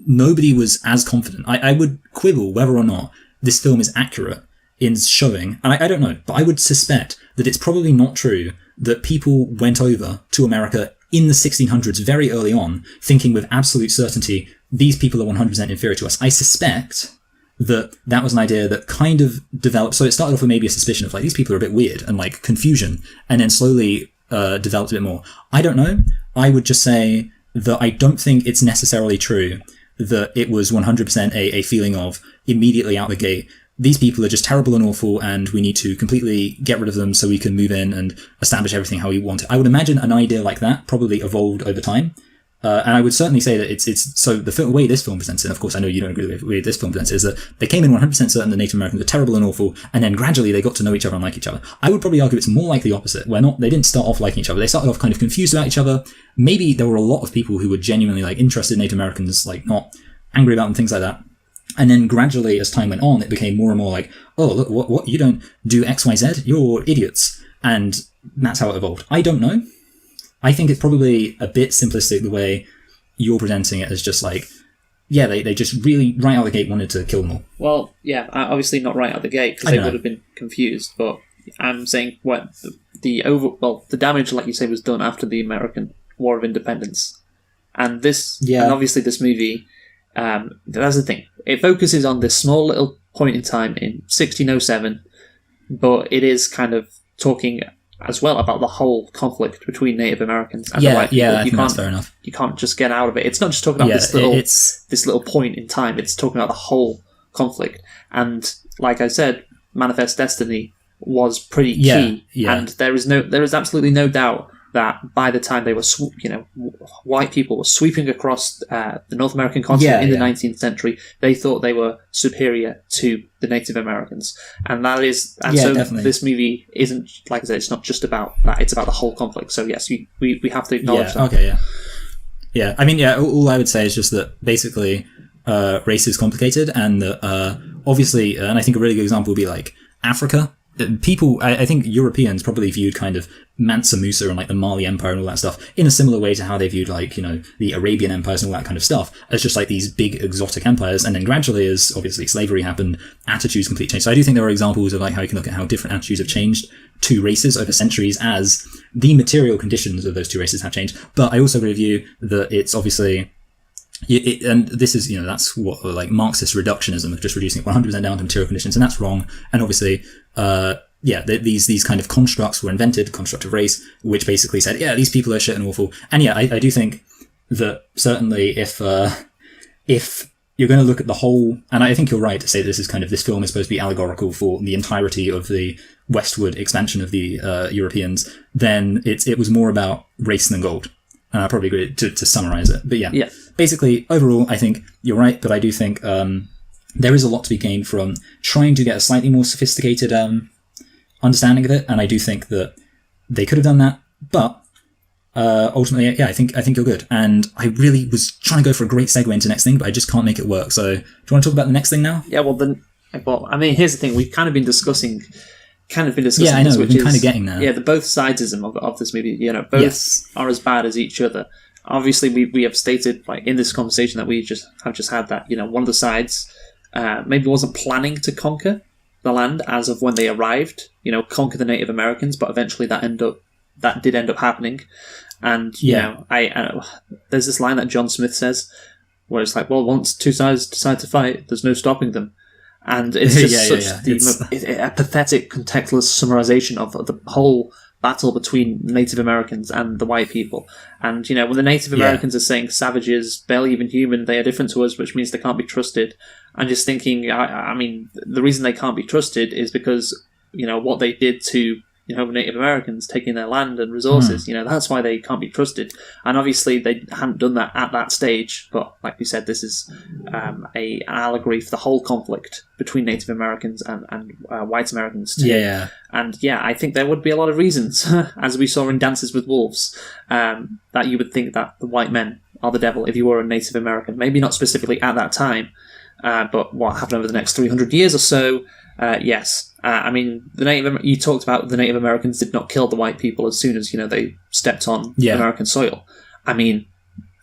nobody was as confident. I would quibble whether or not this film is accurate in showing, and I don't know, but I would suspect that it's probably not true that people went over to America in the 1600s very early on, thinking with absolute certainty, these people are 100% inferior to us. I suspect that was an idea that kind of developed. So it started off with maybe a suspicion of these people are a bit weird and confusion, and then slowly developed a bit more. I don't know. I would just say that I don't think it's necessarily true that it was 100% a feeling of immediately out the gate, these people are just terrible and awful and we need to completely get rid of them so we can move in and establish everything how we want it. I would imagine an idea like that probably evolved over time. And I would certainly say that it's so the way this film presents it, and of course I know you don't agree with the way this film presents it, is that they came in 100% certain the Native Americans were terrible and awful, and then gradually they got to know each other and like each other. I would probably argue it's more like the opposite, where they didn't start off liking each other, they started off kind of confused about each other. Maybe there were a lot of people who were genuinely interested in Native Americans, not angry about them, things like that. And then gradually, as time went on, it became more and more oh, look, what, you don't do XYZ? You're idiots. And that's how it evolved. I don't know. I think it's probably a bit simplistic the way you're presenting it as just they just really, right out of the gate, wanted to kill them all. Well, yeah, obviously not right out of the gate, because they would have been confused, but I'm saying the damage, like you say, was done after the American War of Independence. And and obviously this movie, that's the thing. It focuses on this small little point in time in 1607, but it is kind of talking as well about the whole conflict between Native Americans and the white people. I think that's fair enough. You can't just get out of it. It's not just talking about this little point in time. It's talking about the whole conflict. And like I said, Manifest Destiny was pretty key. Yeah. And there is absolutely no doubt that by the time they were, white people were sweeping across the North American continent in the 19th century, they thought they were superior to the Native Americans. And that is, and so definitely. This movie isn't, like I said, it's not just about that, it's about the whole conflict. So yes, we have to acknowledge that. Okay, yeah. Yeah, I mean, all I would say is just that basically race is complicated, and that obviously, and I think a really good example would be like Africa. People, I think Europeans probably viewed kind of Mansa Musa and like the Mali Empire and all that stuff in a similar way to how they viewed like, the Arabian empires and all that kind of stuff as just like these big exotic empires. And then gradually, as obviously slavery happened, attitudes completely changed. So I do think there are examples of like how you can look at how different attitudes have changed to races over centuries as the material conditions of those two races have changed. But I also agree with you that it's obviously... and this is, that's what like Marxist reductionism of just reducing it 100% down to material conditions, and that's wrong. And obviously, these kind of constructs were invented, construct of race, which basically said, these people are shit and awful. And I do think that certainly if you're going to look at the whole, and I think you're right to say that this film is supposed to be allegorical for the entirety of the westward expansion of the Europeans, then it was more about race than gold. And I probably agree to summarize it. But yeah. Basically, overall, I think you're right, but I do think there is a lot to be gained from trying to get a slightly more sophisticated understanding of it, and I do think that they could have done that, but ultimately, I think you're good. And I really was trying to go for a great segue into the next thing, but I just can't make it work. So, do you want to talk about the next thing now? Yeah, I mean, here's the thing: we've kind of been discussing. Yeah, I know. We've been kind of getting there. Yeah, the both sidesism of this movie. Both are as bad as each other. Obviously, we have stated like in this conversation that we have just had that one of the sides maybe wasn't planning to conquer the land as of when they arrived. Conquer the Native Americans, but eventually that did end up happening. And I there's this line that John Smith says where it's like, well, once two sides decide to fight, there's no stopping them. And it's just a pathetic, contextless summarization of the whole battle between Native Americans and the white people. And, when the Native Americans are saying savages, barely even human, they are different to us, which means they can't be trusted. I'm just thinking, I mean, the reason they can't be trusted is because, what they did to Native Americans, taking their land and resources, that's why they can't be trusted. And obviously they hadn't done that at that stage, but like we said, this is an allegory for the whole conflict between Native Americans and white Americans too. Yeah. And I think there would be a lot of reasons, as we saw in Dances with Wolves, that you would think that the white men are the devil if you were a Native American. Maybe not specifically at that time, but what happened over the next 300 years or so, yes. I mean, you talked about the Native Americans did not kill the white people as soon as, they stepped on American soil. I mean,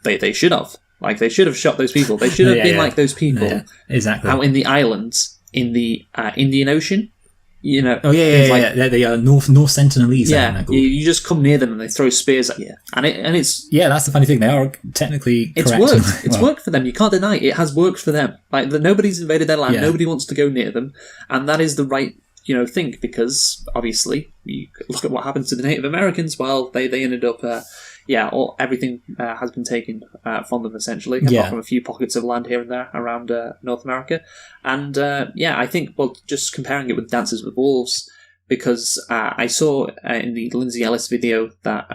they should have. Like, they should have shot those people. They should have been like those people exactly. out in the islands in the Indian Ocean. The North Sentinelese. Yeah, you just come near them and they throw spears at you, and it's that's the funny thing. They are technically correct. It's worked. It's worked for them. You can't deny it. It has worked for them. Like nobody's invaded their land. Nobody wants to go near them, and that is the right thing, because obviously you look at what happens to the Native Americans. Well, they ended up. Everything has been taken from them, essentially, apart from a few pockets of land here and there around North America. And I think, just comparing it with Dances with Wolves, because I saw in the Lindsay Ellis video that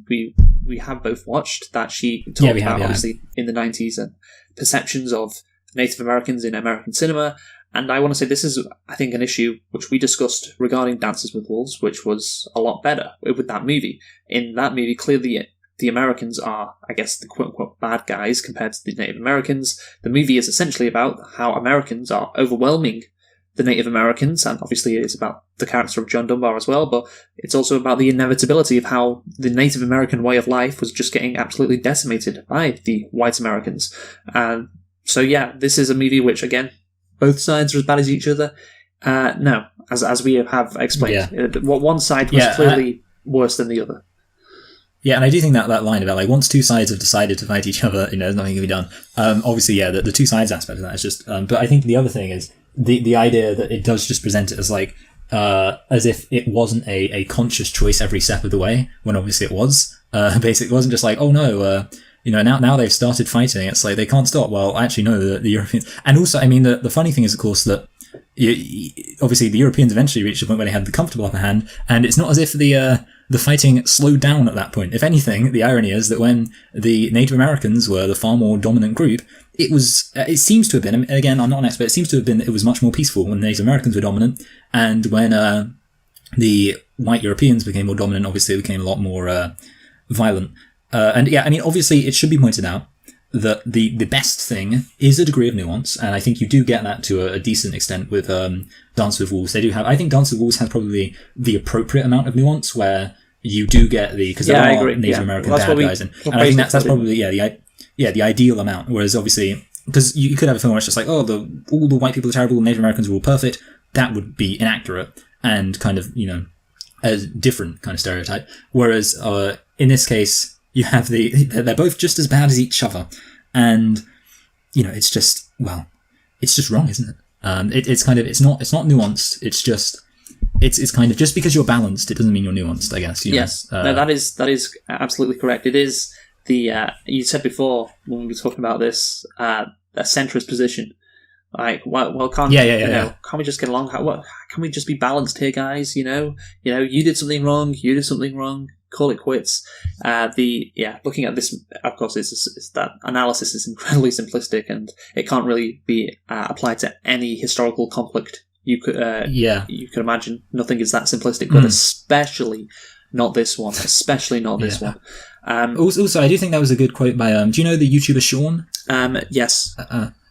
we have both watched, that she talked about, obviously, in the 90s, and perceptions of Native Americans in American cinema. And I want to say this is, I think, an issue which we discussed regarding Dances with Wolves, which was a lot better with that movie. In that movie, clearly the Americans are, I guess, the quote-unquote bad guys compared to the Native Americans. The movie is essentially about how Americans are overwhelming the Native Americans, and obviously it's about the character of John Dunbar as well, but it's also about the inevitability of how the Native American way of life was just getting absolutely decimated by the white Americans. This is a movie which, again, both sides are as bad as each other. No, as we have explained, one side was clearly worse than the other. Yeah, and I do think that line about, like, once two sides have decided to fight each other, there's nothing can be done. Obviously, the two sides aspect of that is just... but I think the other thing is the idea that it does just present it as, like, as if it wasn't a conscious choice every step of the way, when obviously it was. Basically, it wasn't just like, oh no, now they've started fighting. It's like they can't stop. Well, actually, no, the Europeans... And also, I mean, the funny thing is, of course, that obviously the Europeans eventually reached a point where they had the comfortable upper hand, and it's not as if the the fighting slowed down at that point. If anything, the irony is that when the Native Americans were the far more dominant group, it seems to have been, again, I'm not an expert, it seems to have been that it was much more peaceful when the Native Americans were dominant, and when the white Europeans became more dominant, obviously it became a lot more violent. And yeah, I mean, obviously it should be pointed out that the best thing is a degree of nuance, and I think you do get that to a decent extent with Dance with Wolves. They do have, I think Dance with Wolves has probably the appropriate amount of nuance where you do get because there are Native American bad guys, and I think that's probably the ideal amount. Whereas obviously, because you could have a film where it's just like, all the white people are terrible, Native Americans are all perfect. That would be inaccurate and kind of a different kind of stereotype. Whereas in this case, you have they're both just as bad as each other, and it's just wrong, isn't it? It's not nuanced. It's kind of, just because you're balanced, it doesn't mean you're nuanced, I guess. Yes, no, that is absolutely correct. It is you said before when we were talking about this a centrist position. Like, well, can't we just get along? Can we just be balanced here, guys? You did something wrong. You did something wrong. Call it quits. Looking at this, of course, it's that analysis is incredibly simplistic, and it can't really be applied to any historical conflict you could imagine. Nothing is that simplistic, but especially not this one. Especially not this one. Also, I do think that was a good quote by. Do you know the YouTuber Sean? Yes.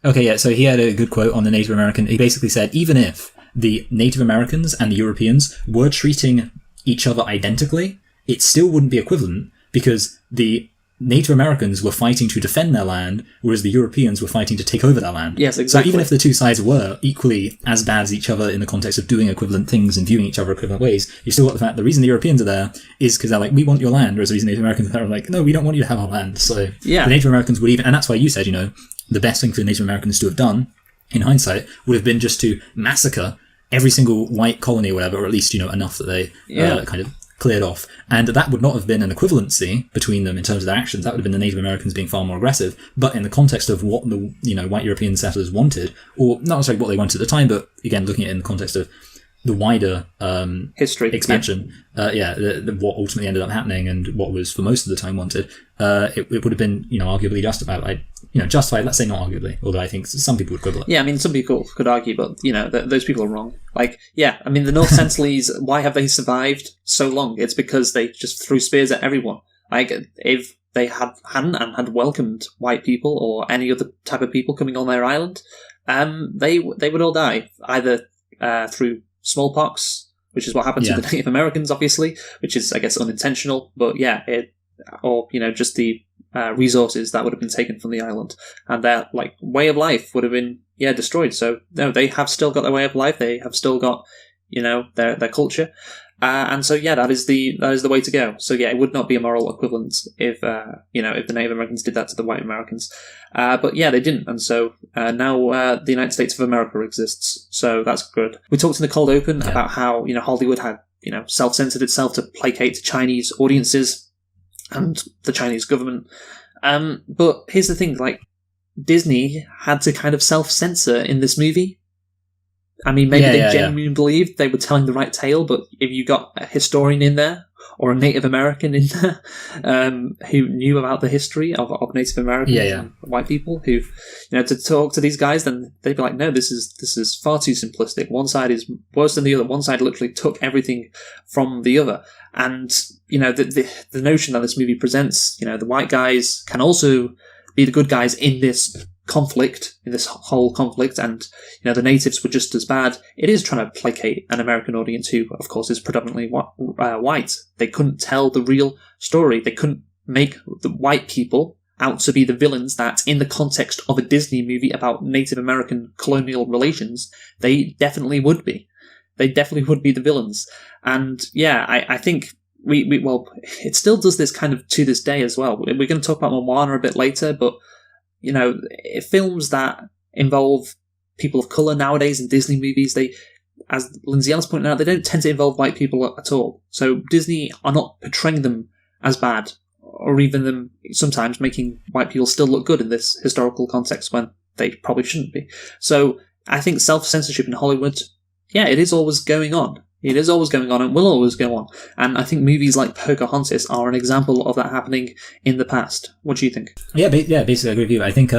Okay, yeah. So he had a good quote on the Native American. He basically said, even if the Native Americans and the Europeans were treating each other identically, it still wouldn't be equivalent, because the Native Americans were fighting to defend their land, whereas the Europeans were fighting to take over their land. Yes, exactly. So even if the two sides were equally as bad as each other in the context of doing equivalent things and viewing each other equivalent ways, you still got the fact the reason the Europeans are there is because they're like, we want your land, whereas the reason Native Americans are there are like, no, we don't want you to have our land. So the Native Americans would even, and that's why you said, the best thing for the Native Americans to have done, in hindsight, would have been just to massacre every single white colony or whatever, or at least, enough that they kind of cleared off. And that would not have been an equivalency between them in terms of their actions. That would have been the Native Americans being far more aggressive. But in the context of what the white European settlers wanted, or not necessarily what they wanted at the time, but again, looking at it in the context of the wider history expansion, what ultimately ended up happening and what was for most of the time wanted, it would have been arguably justified. Justified. Let's say not arguably, although I think some people would quibble it. Yeah, I mean, some people could argue, but those people are wrong. Like, I mean, the North Sentinelese, why have they survived so long? It's because they just threw spears at everyone. Like, if they had welcomed white people or any other type of people coming on their island, they would all die either through smallpox, which is what happened to the Native Americans, obviously, which is, I guess, unintentional, but just the resources that would have been taken from the island, and their way of life would have been destroyed. So no, they have still got their way of life. They have still got their culture, and so that is the way to go. So it would not be a moral equivalence if the Native Americans did that to the white Americans, but they didn't, and so now the United States of America exists. So that's good. We talked in the cold open about how Hollywood had self-censored itself to placate to Chinese audiences and the Chinese government. But here's the thing, Disney had to kind of self-censor in this movie. I mean, maybe they genuinely believed they were telling the right tale, but if you got a historian in there, or a Native American in there, who knew about the history of Native Americans and white people, who, to talk to these guys, then they'd be like, no, this is far too simplistic. One side is worse than the other. One side literally took everything from the other. And, the notion that this movie presents, the white guys can also be the good guys in this conflict, in this whole conflict, and the natives were just as bad. It is trying to placate an American audience who, of course, is predominantly white. They couldn't tell the real story. They couldn't make the white people out to be the villains that, in the context of a Disney movie about Native American colonial relations, they definitely would be. They definitely would be the villains. And I think it still does this kind of to this day as well. We're going to talk about Moana a bit later, but films that involve people of colour nowadays in Disney movies, as Lindsay Ellis pointed out, they don't tend to involve white people at all. So Disney are not portraying them as bad, or even them sometimes making white people still look good in this historical context when they probably shouldn't be. So I think self-censorship in Hollywood, it is always going on. It is always going on and will always go on. And I think movies like Pocahontas are an example of that happening in the past. What do you think? Yeah, basically I agree with you. I think,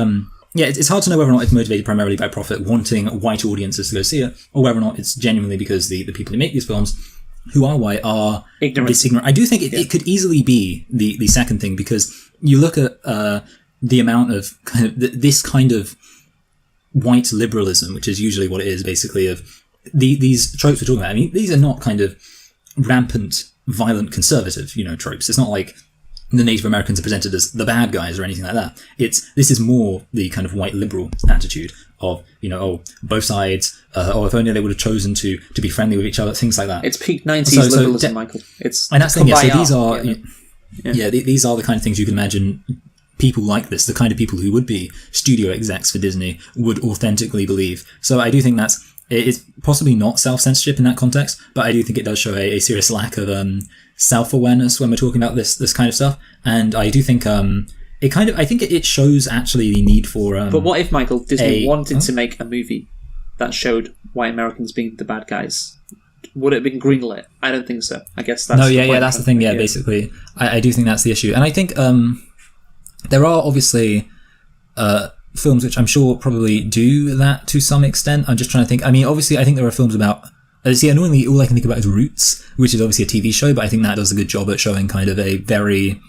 it's hard to know whether or not it's motivated primarily by profit, wanting white audiences to go see it, or whether or not it's genuinely because the people who make these films, who are white, are ignorant. I do think it could easily be the second thing, because you look at the amount of kind of this kind of white liberalism, which is usually what it is, basically, of these tropes we're talking about. I mean, these are not kind of rampant, violent, conservative, tropes. It's not like the Native Americans are presented as the bad guys or anything like that. This is more the kind of white liberal attitude of, both sides, if only they would have chosen to be friendly with each other, things like that. It's peak 90s liberalism, Michael. And that's the thing, so these are, these are the kind of things you can imagine people like this, the kind of people who would be studio execs for Disney, would authentically believe. So I do think it's possibly not self-censorship in that context, but I do think it does show a serious lack of self-awareness when we're talking about this kind of stuff. And I do think it shows actually the need for... but what if, Michael, Disney wanted to make a movie that showed white Americans being the bad guys? Would it have been greenlit? I don't think so. I guess that's... No, that's the thing, basically. I do think that's the issue. And I think there are obviously... films which I'm sure probably do that to some extent. I'm just trying to think. I mean, obviously, I think there are films about... annoyingly, all I can think about is Roots, which is obviously a TV show, but I think that does a good job at showing kind of a very...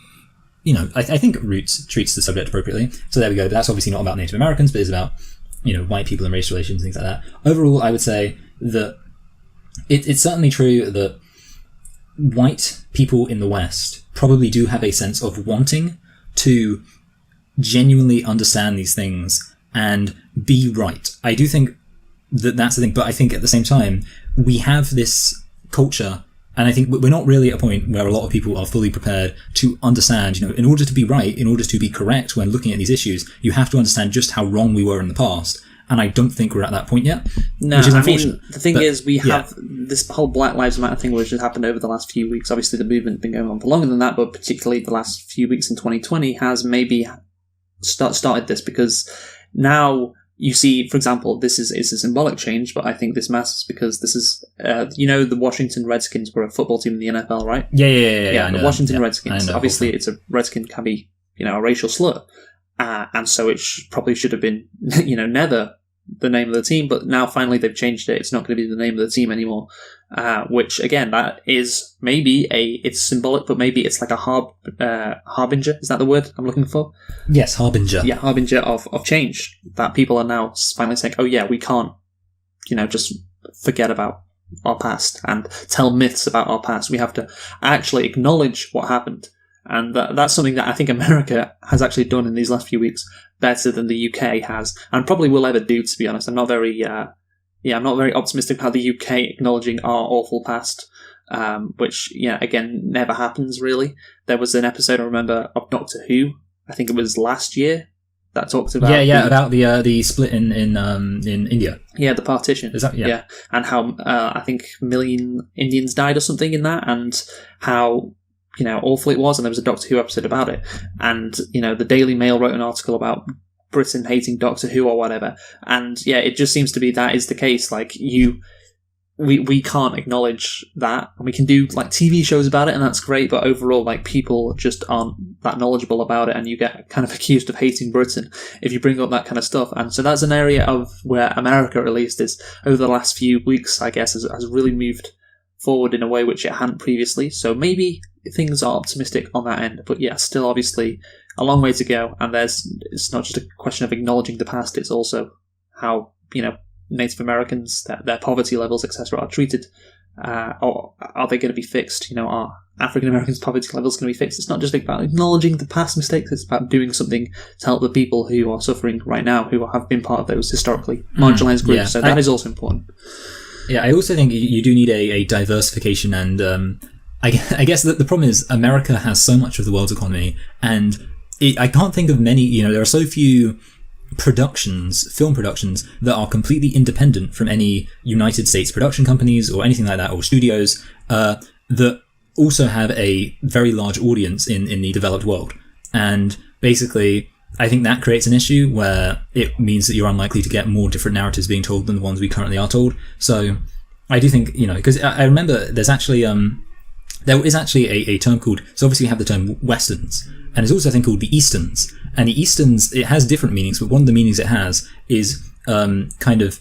I think Roots treats the subject appropriately. So there we go. But that's obviously not about Native Americans, but it's about, white people and race relations, things like that. Overall, I would say that it's certainly true that white people in the West probably do have a sense of wanting to genuinely understand these things and be right. I do think that's the thing, but I think at the same time we have this culture, and I think we're not really at a point where a lot of people are fully prepared to understand, in order to be right, in order to be correct when looking at these issues, you have to understand just how wrong we were in the past. And I don't think we're at that point yet. No, which is unfortunate. The thing is, we have this whole Black Lives Matter thing, which has happened over the last few weeks. Obviously, the movement's been going on for longer than that, but particularly the last few weeks in 2020 has maybe started this, because now you see, for example, it's a symbolic change, but I think this matters because this is, the Washington Redskins were a football team in the NFL, right? Yeah. The Washington Redskins. Obviously, it's a Redskin can be, a racial slur, and so it probably should have been, never the name of the team, but now finally they've changed it. It's not going to be the name of the team anymore, which again, that is maybe it's symbolic, but maybe it's like a harbinger. Is that the word I'm looking for? Yes, harbinger. Yeah, harbinger of change, that people are now finally saying, oh yeah, we can't, just forget about our past and tell myths about our past. We have to actually acknowledge what happened. And that's something that I think America has actually done in these last few weeks better than the UK has, and probably will ever do, to be honest. I'm not very optimistic about the UK acknowledging our awful past, which, again, never happens, really. There was an episode, I remember, of Doctor Who, I think it was last year, that talked about... about the split in India. Yeah, the partition. Is that... Yeah. And how, I think, a million Indians died or something in that, and how... awful it was, and there was a Doctor Who episode about it. And, the Daily Mail wrote an article about Britain hating Doctor Who or whatever. And, it just seems to be that is the case. Like, we can't acknowledge that. And we can do, TV shows about it, and that's great, but overall, people just aren't that knowledgeable about it, and you get kind of accused of hating Britain if you bring up that kind of stuff. And so that's an area of where America, at least, is, over the last few weeks, I guess, has really moved forward in a way which it hadn't previously. So maybe things are optimistic on that end, but still obviously a long way to go. And it's not just a question of acknowledging the past; it's also how Native Americans, their poverty levels, etc., are treated, or are they going to be fixed? Are African Americans' poverty levels going to be fixed? It's not just about acknowledging the past mistakes; it's about doing something to help the people who are suffering right now, who have been part of those historically marginalized groups. So that is also important. Yeah, I also think you do need a diversification, and I guess that the problem is America has so much of the world's economy, and I can't think of many, there are so few film productions, that are completely independent from any United States production companies or anything like that, or studios, that also have a very large audience in the developed world. And basically, I think that creates an issue where it means that you're unlikely to get more different narratives being told than the ones we currently are told. So I do think, because I remember there is actually a term called, so obviously you have the term Westerns, and there's also a thing called the Easterns. And the Easterns, it has different meanings, but one of the meanings it has is kind of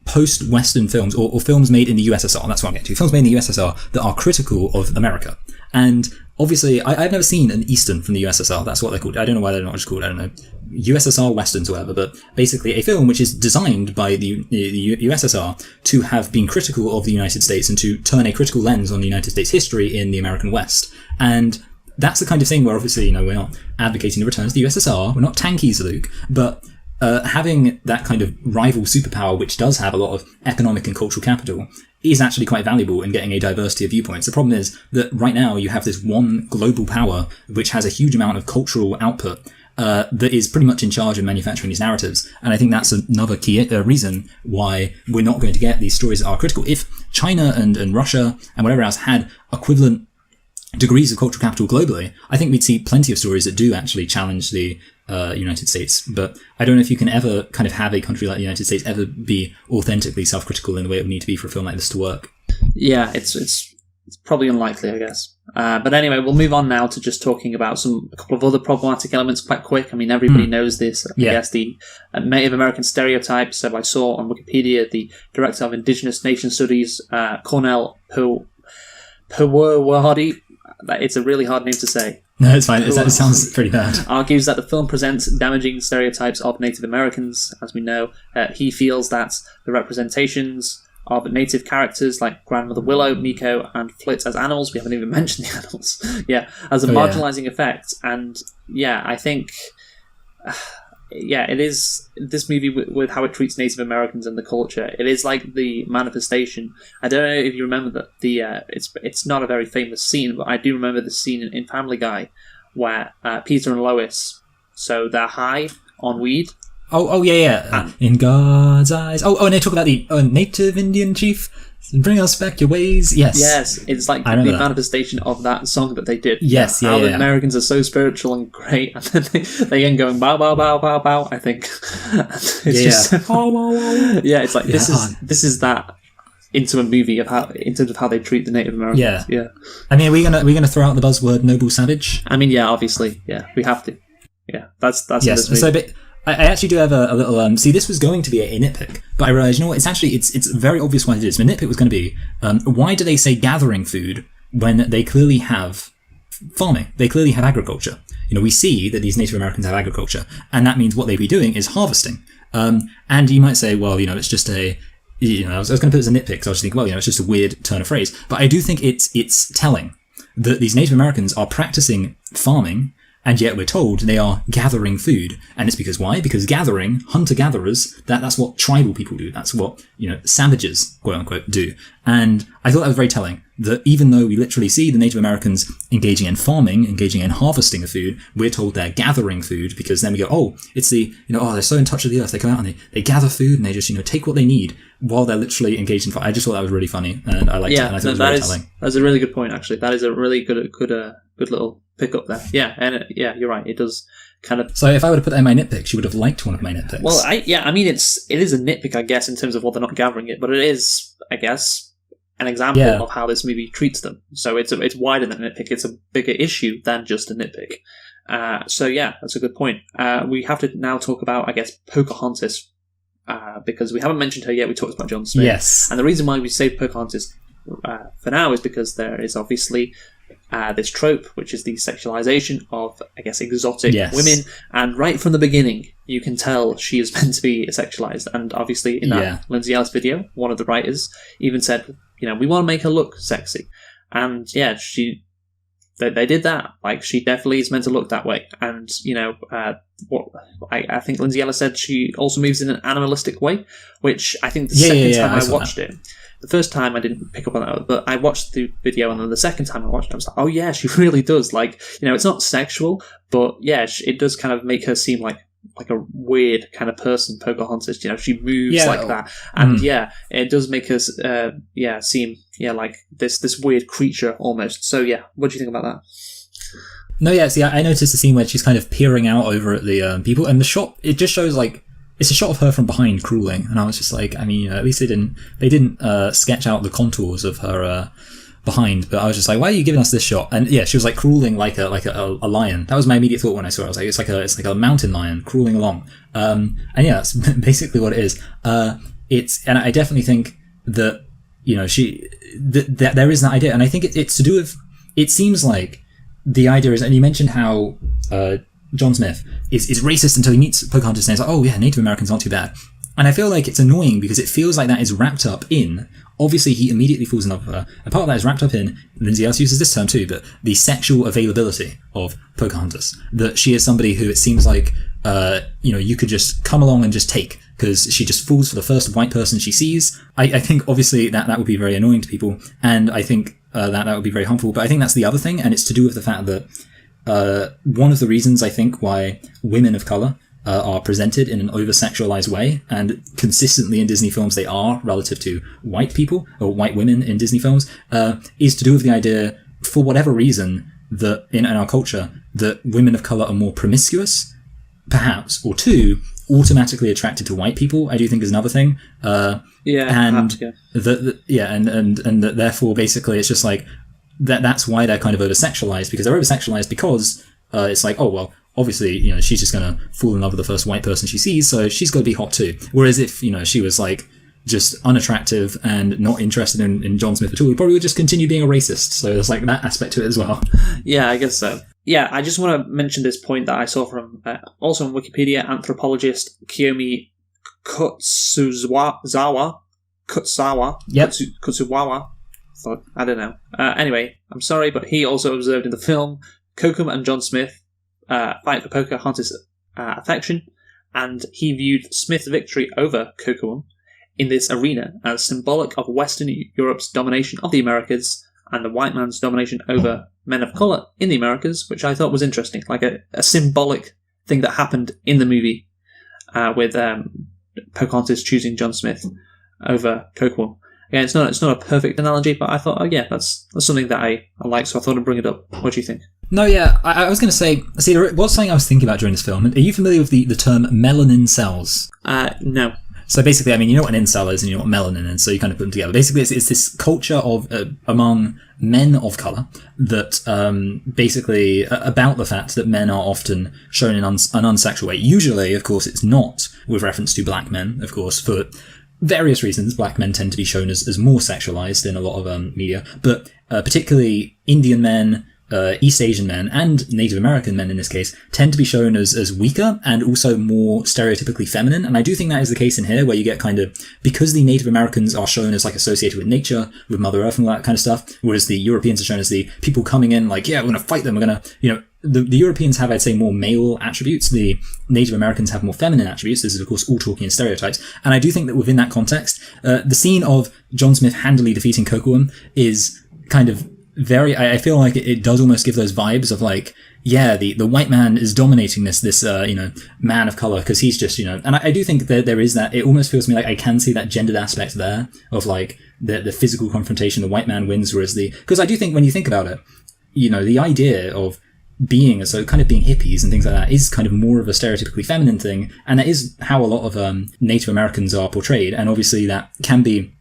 post-Western films, or films made in the USSR. That's what I'm getting to. Films made in the USSR that are critical of America. And obviously, I've never seen an Eastern from the USSR. That's what they're called. I don't know why they're not just called, I don't know, USSR Westerns or whatever, but basically a film which is designed by the USSR to have been critical of the United States and to turn a critical lens on the United States history in the American West. And that's the kind of thing where obviously, we're not advocating a return to the USSR, we're not tankies, Luke, but having that kind of rival superpower, which does have a lot of economic and cultural capital, is actually quite valuable in getting a diversity of viewpoints. The problem is that right now you have this one global power which has a huge amount of cultural output that is pretty much in charge of manufacturing these narratives. And I think that's another key reason why we're not going to get these stories that are critical. If China and Russia and whatever else had equivalent degrees of cultural capital globally, I think we'd see plenty of stories that do actually challenge the United States. But I don't know if you can ever kind of have a country like the United States ever be authentically self-critical in the way it would need to be for a film like this to work. Yeah, it's probably unlikely, I guess. But anyway, we'll move on now to just talking about a couple of other problematic elements quite quick. I mean, everybody knows this. I guess the Native American stereotype. So I saw on Wikipedia the director of Indigenous Nation Studies, Cornell Purwahadi. It's a really hard name to say. No, it's fine. It sounds pretty bad. Argues that the film presents damaging stereotypes of Native Americans. As we know, he feels that the representations of Native characters like Grandmother Willow, Miko, and Flit as animals — we haven't even mentioned the animals — has a marginalizing effect. And I think it is this movie with how it treats Native Americans and the culture. It is like the manifestation. I don't know if you remember that it's not a very famous scene, but I do remember the scene in Family Guy where Peter and Lois, so they're high on weed. Oh yeah. In God's eyes. Oh, and they talk about the native Indian chief. Bring us back your ways. Yes, it's like the manifestation of that song that they did. Yes, how the Americans are so spiritual and great, and then they end going bow bow bow bow bow. I think it's just it's like this is that into a movie of how, in terms of how they treat the Native Americans. Yeah. I mean, are we gonna throw out the buzzword noble savage? I mean, obviously, we have to. Yeah, that's yes. In this movie. So, I actually do have a little. See, this was going to be a nitpick, but I realized, what? It's very obvious what it is. My nitpick was going to be, why do they say gathering food when they clearly have farming? They clearly have agriculture. We see that these Native Americans have agriculture, and that means what they'd be doing is harvesting. And you might say, well, it's just a. I was going to put it as a nitpick, because I was thinking, well, it's just a weird turn of phrase. But I do think it's telling that these Native Americans are practicing farming. And yet we're told they are gathering food. And it's because why? Because gathering, hunter-gatherers, that's what tribal people do. That's what, savages, quote-unquote, do. And I thought that was very telling, that even though we literally see the Native Americans engaging in farming, engaging in harvesting of food, we're told they're gathering food, because then we go, it's the, they're so in touch with the earth. They come out and they gather food and they just, take what they need while they're literally engaged in farming. I just thought that was really funny, and I liked it, and I thought it was very telling. That's a really good point, actually. That is a really good little pick up there. You're right. It does kind of. So if I would have put that in my nitpicks, you would have liked one of my nitpicks. Well, it is a nitpick, I guess, in terms of what they're not gathering it, but it is, I guess, an example of how this movie treats them. So it's wider than a nitpick. It's a bigger issue than just a nitpick. That's a good point. We have to now talk about, I guess, Pocahontas, because we haven't mentioned her yet. We talked about John Smith. Yes. And the reason why we saved Pocahontas for now is because there is obviously this trope, which is the sexualization of, I guess, exotic women. And right from the beginning, you can tell she is meant to be sexualized. And obviously, in that Lindsay Ellis video, one of the writers even said, we want to make her look sexy. And they did that. Like, she definitely is meant to look that way. And, I think Lindsay Ellis said she also moves in an animalistic way, which I think the second time I watched it. The first time I didn't pick up on that, but I watched the video, and then the second time I watched it, I was like, oh yeah, she really does. Like, it's not sexual, but it does kind of make her seem like a weird kind of person, Pocahontas. She moves like that. And it does make us seem like this weird creature almost. So what do you think about that? No, see, I noticed the scene where she's kind of peering out over at the people, and the shot, it just shows like it's a shot of her from behind crawling, and I was just like, I mean, at least they didn't sketch out the contours of her behind, but I was just like, why are you giving us this shot? And yeah, she was like crawling like a lion. That was my immediate thought when I saw it. I was like, it's like a mountain lion crawling along. And yeah, that's basically what it is. And I definitely think that, you know, that there is that idea, and I think it's to do with, it seems like the idea is, and you mentioned how John Smith is racist until he meets Pocahontas and he's like, oh yeah, Native Americans aren't too bad. And I feel like it's annoying because it feels like that is wrapped up in, obviously he immediately falls in love with her, and part of that is wrapped up in, Lindsay Ellis uses this term too, but the sexual availability of Pocahontas. That she is somebody who it seems like, you know, you could just come along and just take, because she just falls for the first white person she sees. I think obviously that would be very annoying to people, and I think that would be very harmful, but I think that's the other thing, and it's to do with the fact that one of the reasons I think why women of colour are presented in an over-sexualized way, and consistently in Disney films they are relative to white people, or white women in Disney films, is to do with the idea, for whatever reason, that in our culture, that women of colour are more promiscuous, perhaps, or two, automatically attracted to white people, I do think is another thing. And that therefore basically it's just like, that's why they're kind of over-sexualized, because they're over-sexualized because it's like, oh, well, obviously, you know, she's just going to fall in love with the first white person she sees, so she's going to be hot too. Whereas if, you know, she was like just unattractive and not interested in John Smith at all, he probably would just continue being a racist. So there's like that aspect to it as well. Yeah, I guess so. Yeah, I just want to mention this point that I saw from also on Wikipedia, anthropologist Kiyomi Kutsuzawa. Yep. Kutsuwawa. I don't know. Anyway, I'm sorry, but he also observed in the film Kokum and John Smith fight for Pocahontas' affection, and he viewed Smith's victory over Kokum in this arena as symbolic of Western Europe's domination of the Americas and the white man's domination over men of colour in the Americas, which I thought was interesting, like a symbolic thing that happened in the movie with Pocahontas choosing John Smith over Kokum. Yeah, it's not a perfect analogy, but I thought, oh yeah, that's something that I like, so I thought I'd bring it up. What do you think? No, yeah, I was going to say, see, there was something I was thinking about during this film. Are you familiar with the term melanin cells? No. So basically, I mean, you know what an incel is and you know what melanin is, so you kind of put them together. Basically, it's this culture of among men of colour that basically about the fact that men are often shown in an unsexual way. Usually, of course, it's not with reference to black men, of course, for various reasons. Black men tend to be shown as more sexualized in a lot of media, but particularly Indian men, East Asian men, and Native American men in this case, tend to be shown as weaker and also more stereotypically feminine. And I do think that is the case in here, where you get kind of, because the Native Americans are shown as like associated with nature, with Mother Earth and all that kind of stuff, whereas the Europeans are shown as the people coming in like, yeah, we're going to fight them, we're going to, you know, the Europeans have, I'd say, more male attributes. The Native Americans have more feminine attributes. This is, of course, all talking in stereotypes. And I do think that within that context, the scene of John Smith handily defeating Kocoum is kind of very, I feel like it does almost give those vibes of like, yeah, the white man is dominating this you know, man of color, because he's just, you know, and I do think that there is that, it almost feels to me like I can see that gendered aspect there of like the physical confrontation, the white man wins, whereas because I do think when you think about it, you know, the idea of being, so kind of being hippies and things like that is kind of more of a stereotypically feminine thing, and that is how a lot of Native Americans are portrayed, and obviously that can be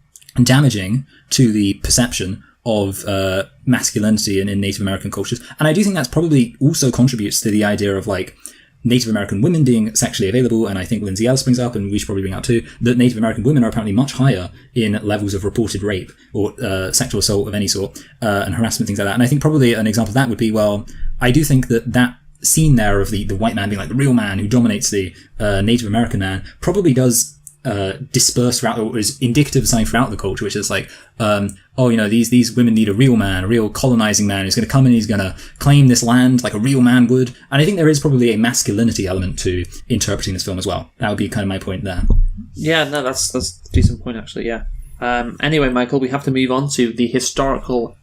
damaging to the perception of masculinity in Native American cultures. And I do think that's probably also contributes to the idea of like Native American women being sexually available, and I think Lindsay Ellis brings up, and we should probably bring up too, that Native American women are apparently much higher in levels of reported rape or sexual assault of any sort, and harassment, things like that. And I think probably an example of that would be, well, I do think that scene there of the white man being like the real man who dominates the Native American man probably does disperse throughout, or is indicative of something throughout the culture, which is like, oh, you know, these women need a real man, a real colonizing man who's going to come in, he's going to claim this land like a real man would. And I think there is probably a masculinity element to interpreting this film as well. That would be kind of my point there. Yeah, no, that's a decent point actually, yeah. Anyway, Michael, we have to move on to the historical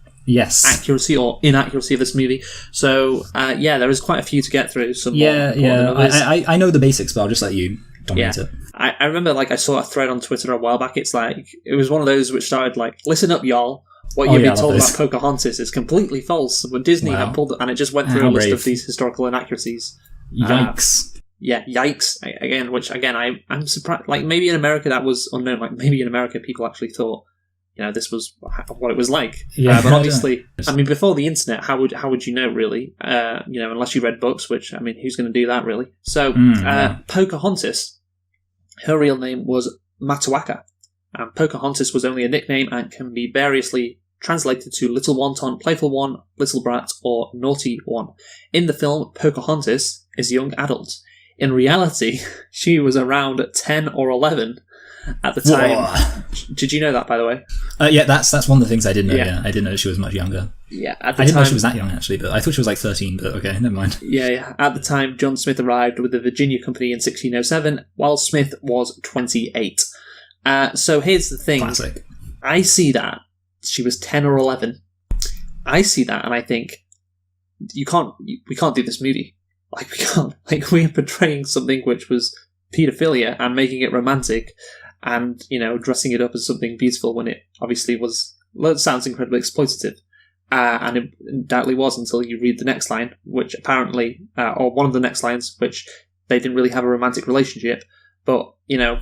accuracy or inaccuracy of this movie. So, yeah, there is quite a few to get through. I know the basics, but I'll just let you dominate it. I remember, like, I saw a thread on Twitter a while back. It's like, it was one of those which started like, listen up, y'all. What you've been told about Pocahontas is completely false. When Disney had pulled it, and it just went through a list of these historical inaccuracies. Yikes. yeah, yikes again. Which again, I'm surprised. Like maybe in America that was unknown. Like maybe in America people actually thought, this was what it was like. Yeah, but obviously, I mean, before the internet, how would you know really? Unless you read books. Which I mean, who's going to do that really? So Pocahontas, her real name was Matuaka. Pocahontas was only a nickname and can be variously translated to Little Wonton, Playful One, Little Brat, or Naughty One. In the film, Pocahontas is a young adult. In reality, she was around 10 or 11 at the time. Whoa. Did you know that, by the way? Yeah, that's one of the things I didn't know. Yeah, I didn't know she was much younger. Yeah, I didn't know she was that young actually, but I thought she was like 13. But okay, never mind. Yeah. At the time, John Smith arrived with the Virginia Company in 1607, while Smith was 28. So here's the thing. Classic. I see that she was 10 or 11. I see that and I think we can't do this movie. Like we can't. Like we're portraying something which was paedophilia and making it romantic, and dressing it up as something beautiful when it obviously was. Well, it sounds incredibly exploitative, and it undoubtedly was until you read the next line, which apparently, or one of the next lines, which they didn't really have a romantic relationship. But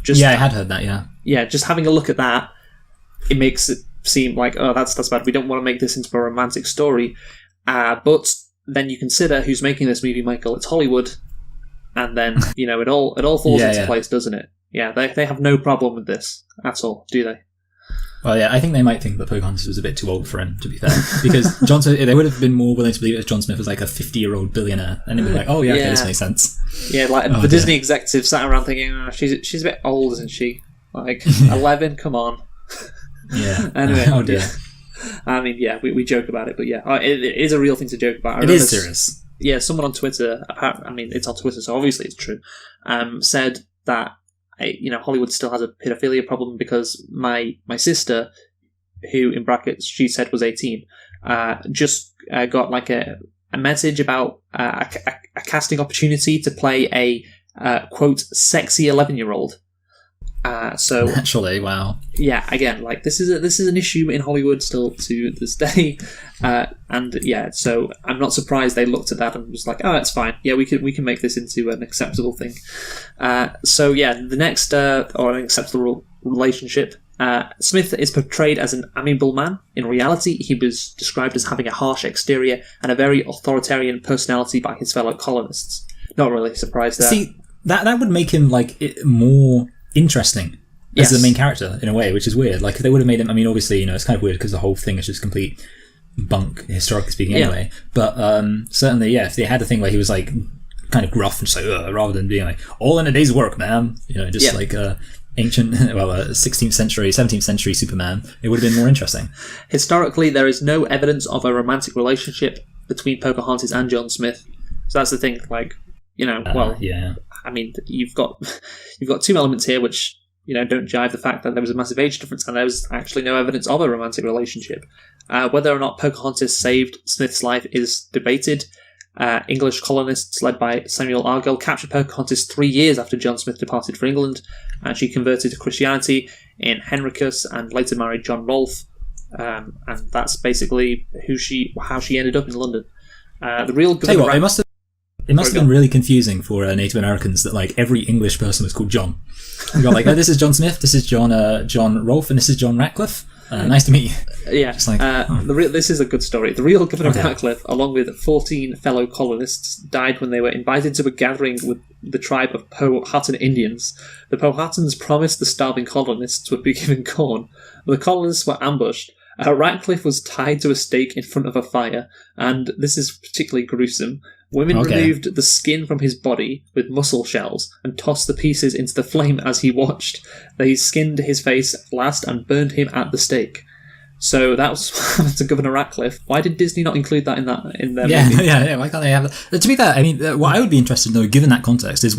just I had heard that. Yeah, just having a look at that, it makes it seem like that's bad. We don't want to make this into a romantic story, but then you consider who's making this movie, Michael. It's Hollywood, and then it all falls into place, doesn't it? Yeah, they have no problem with this at all, do they? Well, yeah, I think they might think that Pocahontas was a bit too old for him, to be fair, because they would have been more willing to believe that John Smith was like a 50-year-old billionaire, and it'd be like, okay, this makes sense. Yeah, like the Disney executives sat around thinking, she's a bit old, isn't she? Like 11, come on. Yeah. Anyway, oh dear. I mean, yeah, we joke about it, but yeah, it is a real thing to joke about. It is serious. Yeah, someone on Twitter, I mean, it's on Twitter, so obviously it's true, said that, Hollywood still has a pedophilia problem because my sister, who, in brackets, she said was 18, just got like a message about a casting opportunity to play a, quote, sexy 11-year-old. So naturally, wow. Yeah, again, like this is an issue in Hollywood still to this day, and yeah, so I'm not surprised they looked at that and was like, it's fine. Yeah, we can make this into an acceptable thing. So yeah, the next or an acceptable relationship. Smith is portrayed as an amiable man. In reality, he was described as having a harsh exterior and a very authoritarian personality by his fellow colonists. Not really surprised there. See, that would make him like more interesting as the main character in a way, which is weird. Like if they would have made him, I mean, obviously, it's kind of weird because the whole thing is just complete bunk, historically speaking, anyway. But certainly, if they had a thing where he was like kind of gruff and just like, rather than being like, all in a day's work, man, like ancient, 16th century, 17th century Superman, it would have been more interesting. Historically, there is no evidence of a romantic relationship between Pocahontas and John Smith. So that's the thing, like, I mean, you've got two elements here which don't jive the fact that there was a massive age difference and there was actually no evidence of a romantic relationship. Whether or not Pocahontas saved Smith's life is debated. English colonists led by Samuel Argall captured Pocahontas 3 years after John Smith departed for England, and she converted to Christianity in Henricus and later married John Rolfe, and that's basically how she ended up in London. The real governor. It must have been really confusing for Native Americans that like every English person was called John. You got like, this is John Smith, this is John Rolfe, and this is John Ratcliffe. Nice to meet you. Yeah, just like, this is a good story. The real governor of Ratcliffe, along with 14 fellow colonists, died when they were invited to a gathering with the tribe of Powhatan Indians. The Powhatans promised the starving colonists would be given corn. The colonists were ambushed. Ratcliffe was tied to a stake in front of a fire, and this is particularly gruesome. Women removed the skin from his body with mussel shells and tossed the pieces into the flame as he watched. They skinned his face last and burned him at the stake. So that was to Governor Ratcliffe. Why did Disney not include that in their movie? Yeah. Why can't they have that? To be fair, I mean, what I would be interested in, though, given that context, is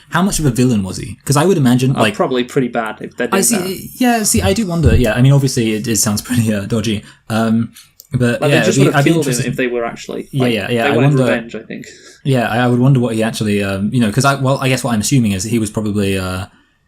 how much of a villain was he? Because I would imagine, probably pretty bad if they did that. Yeah, see, I do wonder. Yeah, I mean, obviously, it sounds pretty dodgy. But they just would have killed him if they were actually. They wanted revenge, I think. Yeah, I would wonder what he actually, because I guess what I'm assuming is that he was probably.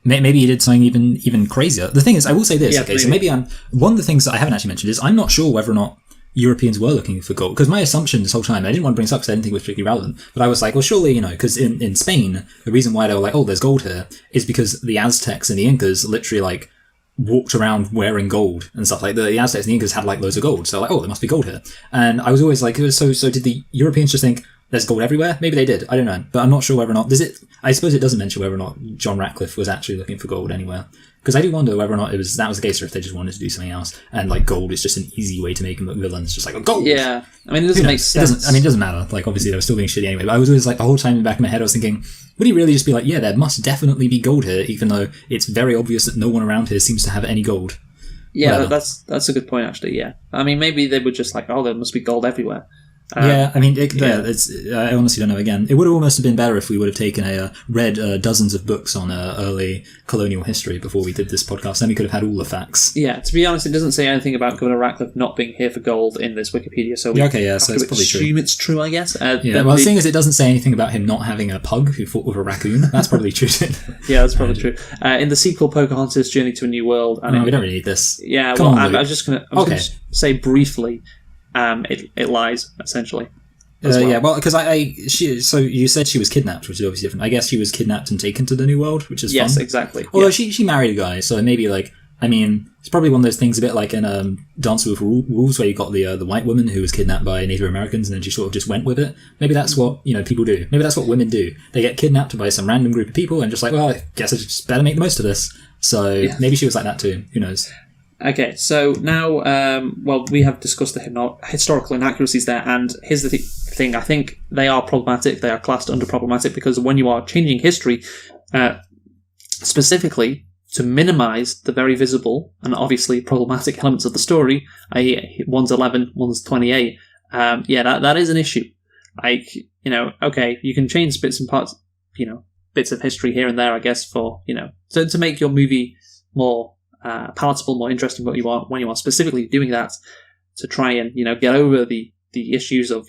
Maybe he did something even crazier. The thing is, I will say this. So maybe one of the things that I haven't actually mentioned is I'm not sure whether or not Europeans were looking for gold. Because my assumption this whole time, I didn't want to bring this up because I didn't think it was particularly relevant, but I was like, well, surely, because in Spain, the reason why they were like, oh, there's gold here, is because the Aztecs and the Incas literally, like, walked around wearing gold and stuff. Like, the Aztecs and the Incas had, like, loads of gold. So, like, oh, there must be gold here. And I was always like, so did the Europeans just think, there's gold everywhere? Maybe they did. I don't know. But I'm not sure whether or not... I suppose it doesn't mention whether or not John Ratcliffe was actually looking for gold anywhere. Because I do wonder whether or not that was the case, or if they just wanted to do something else. And, like, gold is just an easy way to make them look villains. Just like, oh, gold! Yeah. I mean, it doesn't make sense. It doesn't matter. Like, obviously, they were still being shitty anyway. But I was always, like, the whole time in the back of my head, I was thinking, would he really just be like, yeah, there must definitely be gold here, even though it's very obvious that no one around here seems to have any gold? Yeah, that's a good point, actually, yeah. I mean, maybe they were just like, oh, there must be gold everywhere. I mean, I honestly don't know. Again, it would have almost have been better if we would have read dozens of books on early colonial history before we did this podcast. Then we could have had all the facts. Yeah, to be honest, it doesn't say anything about Governor Ratcliffe not being here for gold in this Wikipedia, so so it's probably true. Assume it's true, I guess. Seeing as it doesn't say anything about him not having a pug who fought with a raccoon, that's probably true. Yeah, that's probably true. In the sequel, Pocahontas: Journey to a New World, we don't really need this. Yeah, I was just going to say briefly. It lies, essentially. Because so you said she was kidnapped, which is obviously different. I guess she was kidnapped and taken to the New World, which is fun. Yes, exactly. Although she married a guy, so maybe it's probably one of those things a bit like in Dance with Wolves, where you got the white woman who was kidnapped by Native Americans, and then she sort of just went with it. Maybe that's what people do. Maybe that's what women do. They get kidnapped by some random group of people and just like, well, I guess I just better make the most of this. So maybe she was like that too. Who knows? Okay, so now, we have discussed the historical inaccuracies there, and here's the thing. I think they are problematic. They are classed under problematic because when you are changing history, specifically to minimise the very visible and obviously problematic elements of the story, i.e. one's 11, one's 28, that is an issue. Like, you can change bits and parts, bits of history here and there, I guess, for, to make your movie more palatable, more interesting when you are specifically doing that to try and get over the issues of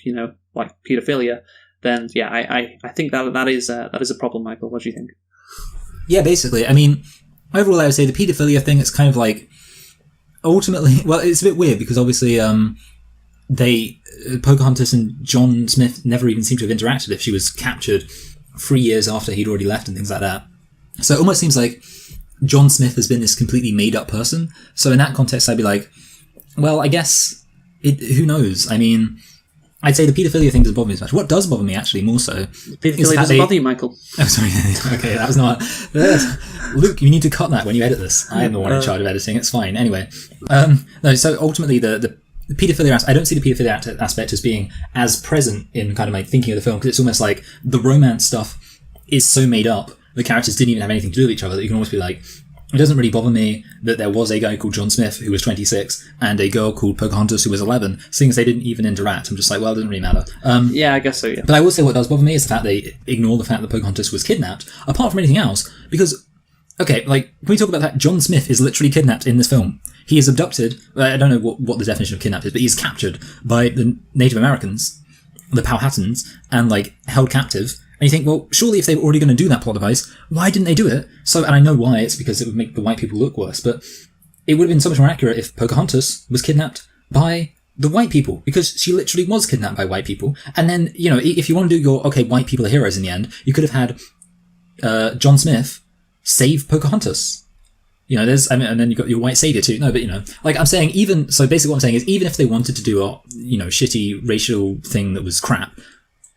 like paedophilia, then I think that is a problem. Michael, what do you think? Yeah, basically, I mean, overall I would say the paedophilia thing is kind of like ultimately, well, it's a bit weird because obviously Pocahontas and John Smith never even seem to have interacted if she was captured 3 years after he'd already left and things like that. So it almost seems like John Smith has been this completely made-up person. So in that context, I'd be like, well, I guess, who knows? I mean, I'd say the paedophilia thing doesn't bother me as much. What does bother me, actually, more so... Paedophilia doesn't bother you, Michael. Oh, sorry. Okay, that was not... Luke, you need to cut that when you edit this. I am the one in charge of editing. It's fine. Anyway. No, so ultimately, the paedophilia aspect, I don't see the paedophilia aspect as being as present in kind of my thinking of the film, because it's almost like the romance stuff is so made up. The characters didn't even have anything to do with each other that you can almost be like, it doesn't really bother me that there was a guy called John Smith who was 26 and a girl called Pocahontas who was 11, seeing as they didn't even interact. I'm just like, well, it doesn't really matter. Yeah, I guess so, yeah. But I will say what does bother me is the fact they ignore the fact that Pocahontas was kidnapped, apart from anything else, because, okay, like, can we talk about that? John Smith is literally kidnapped in this film. He is abducted, I don't know what the definition of kidnapped is, but he's captured by the Native Americans, the Powhatans, and, like, held captive. And you think, well, surely if they were already going to do that plot device, why didn't they do it? So, and I know why, it's because it would make the white people look worse, but it would have been so much more accurate if Pocahontas was kidnapped by the white people, because she literally was kidnapped by white people. And then, if you want to do your, okay, white people are heroes in the end, you could have had John Smith save Pocahontas. And then you've got your white savior too. No, but like I'm saying, basically what I'm saying is, even if they wanted to do a, shitty racial thing that was crap,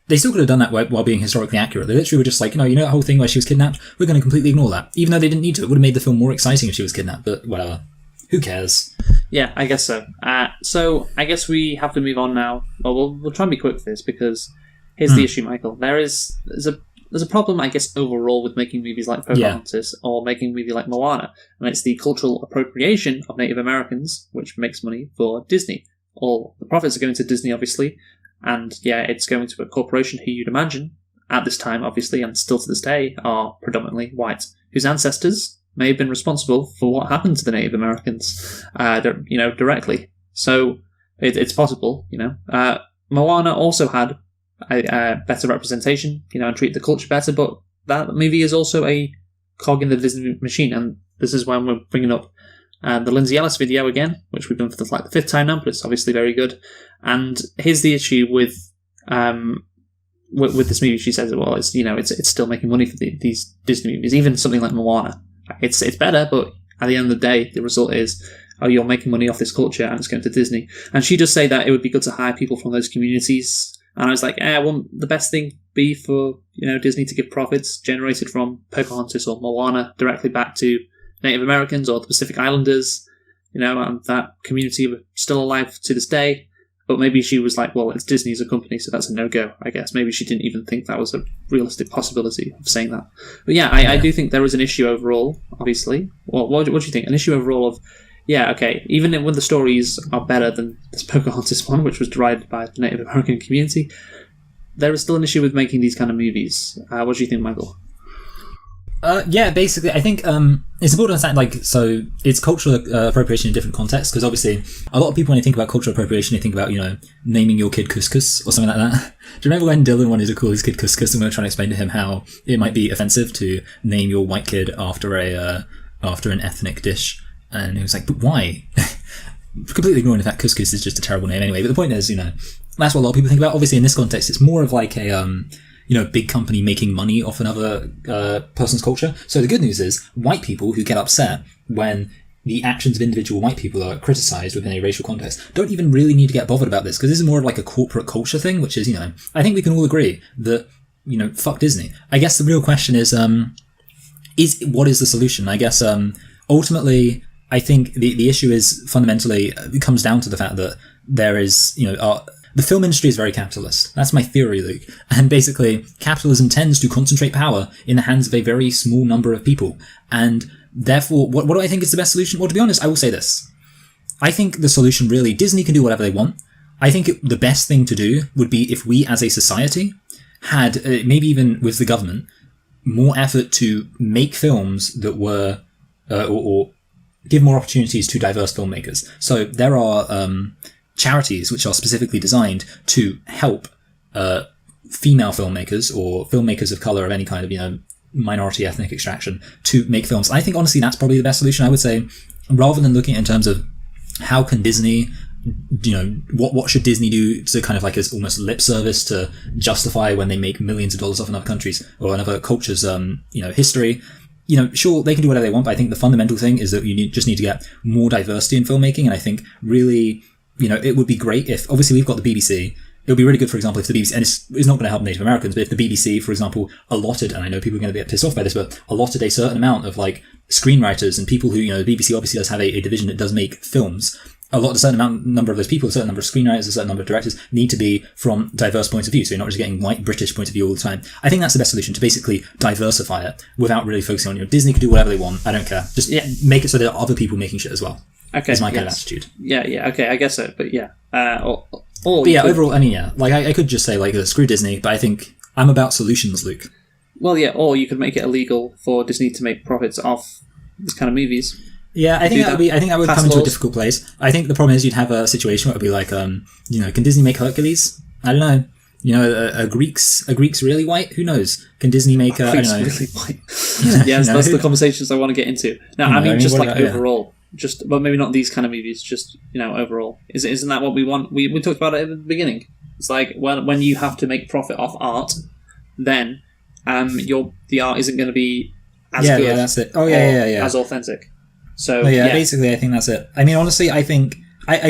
they still could have done that while being historically accurate. They literally were just like, that whole thing where she was kidnapped, we're going to completely ignore that. Even though they didn't need to. It would have made the film more exciting if she was kidnapped, but whatever. Who cares? Yeah, I guess so. So I guess we have to move on now. Well, we'll try and be quick with this, because here's the issue, Michael. There's a problem, I guess, overall with making movies like Pocahontas or making a movie like Moana, and it's the cultural appropriation of Native Americans, which makes money for Disney. All the profits are going to Disney, obviously, and it's going to a corporation who you'd imagine, at this time, obviously, and still to this day, are predominantly white, whose ancestors may have been responsible for what happened to the Native Americans, directly. So it's possible, Moana also had a better representation, and treat the culture better, but that movie is also a cog in the Disney machine, and this is when we're bringing up the Lindsay Ellis video again, which we've done for the fifth time now, but it's obviously very good. And here's the issue with this movie. She says, well, it's still making money for these Disney movies, even something like Moana. It's better, but at the end of the day, the result is, you're making money off this culture and it's going to Disney. And she does say that it would be good to hire people from those communities. And I was like, wouldn't the best thing be for Disney to give profits generated from Pocahontas or Moana directly back to Native Americans or the Pacific Islanders, and that community are still alive to this day. But maybe she was like, well, it's Disney as a company, so that's a no-go, I guess. Maybe she didn't even think that was a realistic possibility of saying that. But yeah, I do think there is an issue overall, obviously. Well, what do you think? An issue overall of, even when the stories are better than this Pocahontas one, which was derided by the Native American community, there is still an issue with making these kind of movies. What do you think, Michael? Basically, I think it's important to understand, so it's cultural appropriation in different contexts, because obviously a lot of people, when they think about cultural appropriation, they think about, naming your kid Couscous or something like that. Do you remember when Dylan wanted to call his kid Couscous, and we were trying to explain to him how it might be offensive to name your white kid after an ethnic dish? And he was like, but why? Completely ignoring the fact Couscous is just a terrible name anyway. But the point is, that's what a lot of people think about. Obviously, in this context, it's more of like a big company making money off another person's culture. So the good news is, white people who get upset when the actions of individual white people are criticised within a racial context don't even really need to get bothered about this, because this is more of like a corporate culture thing, which is, I think we can all agree that, fuck Disney. I guess the real question is what is the solution? I guess ultimately, I think the issue is fundamentally, it comes down to the fact that there is, the film industry is very capitalist. That's my theory, Luke. And basically, capitalism tends to concentrate power in the hands of a very small number of people. And therefore, what do I think is the best solution? Well, to be honest, I will say this. I think the solution really, Disney can do whatever they want. I think the best thing to do would be if we as a society had, maybe even with the government, more effort to make films that were, or give more opportunities to diverse filmmakers. So there are charities which are specifically designed to help female filmmakers or filmmakers of color of any kind of minority ethnic extraction to make films. I think honestly that's probably the best solution. I would say, rather than looking in terms of how can Disney, what should Disney do to kind of like as almost lip service to justify when they make millions of dollars off another country's or another culture's history. Sure, they can do whatever they want, but I think the fundamental thing is that you just need to get more diversity in filmmaking. And I think really, it would be great if, obviously we've got the BBC. It would be really good, for example, if the BBC, and it's not going to help Native Americans, but if the BBC, for example, allotted, and I know people are going to get pissed off by this, but allotted a certain amount of screenwriters and people who, the BBC obviously does have a division that does make films. A certain number of those people, a certain number of screenwriters, a certain number of directors need to be from diverse points of view. So you're not just getting white British point of view all the time. I think that's the best solution, to basically diversify it without really focusing on, Disney can do whatever they want. I don't care. Just make it so there are other people making shit as well. Okay. Is my kind of attitude. Yeah. Okay. I guess so. But yeah. Overall, I mean, I could just say screw Disney, but I think I'm about solutions, Luke. Well, yeah, or you could make it illegal for Disney to make profits off this kind of movies. Yeah, I think that would come into a difficult place. I think the problem is you'd have a situation where it would be like, can Disney make Hercules? I don't know. Are Greeks really white? Who knows? Can Disney make? I don't know. Really white? Yes, that's the conversations I want to get into. No, I mean just overall. Just, but maybe not these kind of movies. Just overall, isn't that what we want? We talked about it at the beginning. It's like when you have to make profit off art, then the art isn't going to be as good. Yeah, that's it. Oh yeah. As authentic. So basically, I think that's it. I mean, honestly, I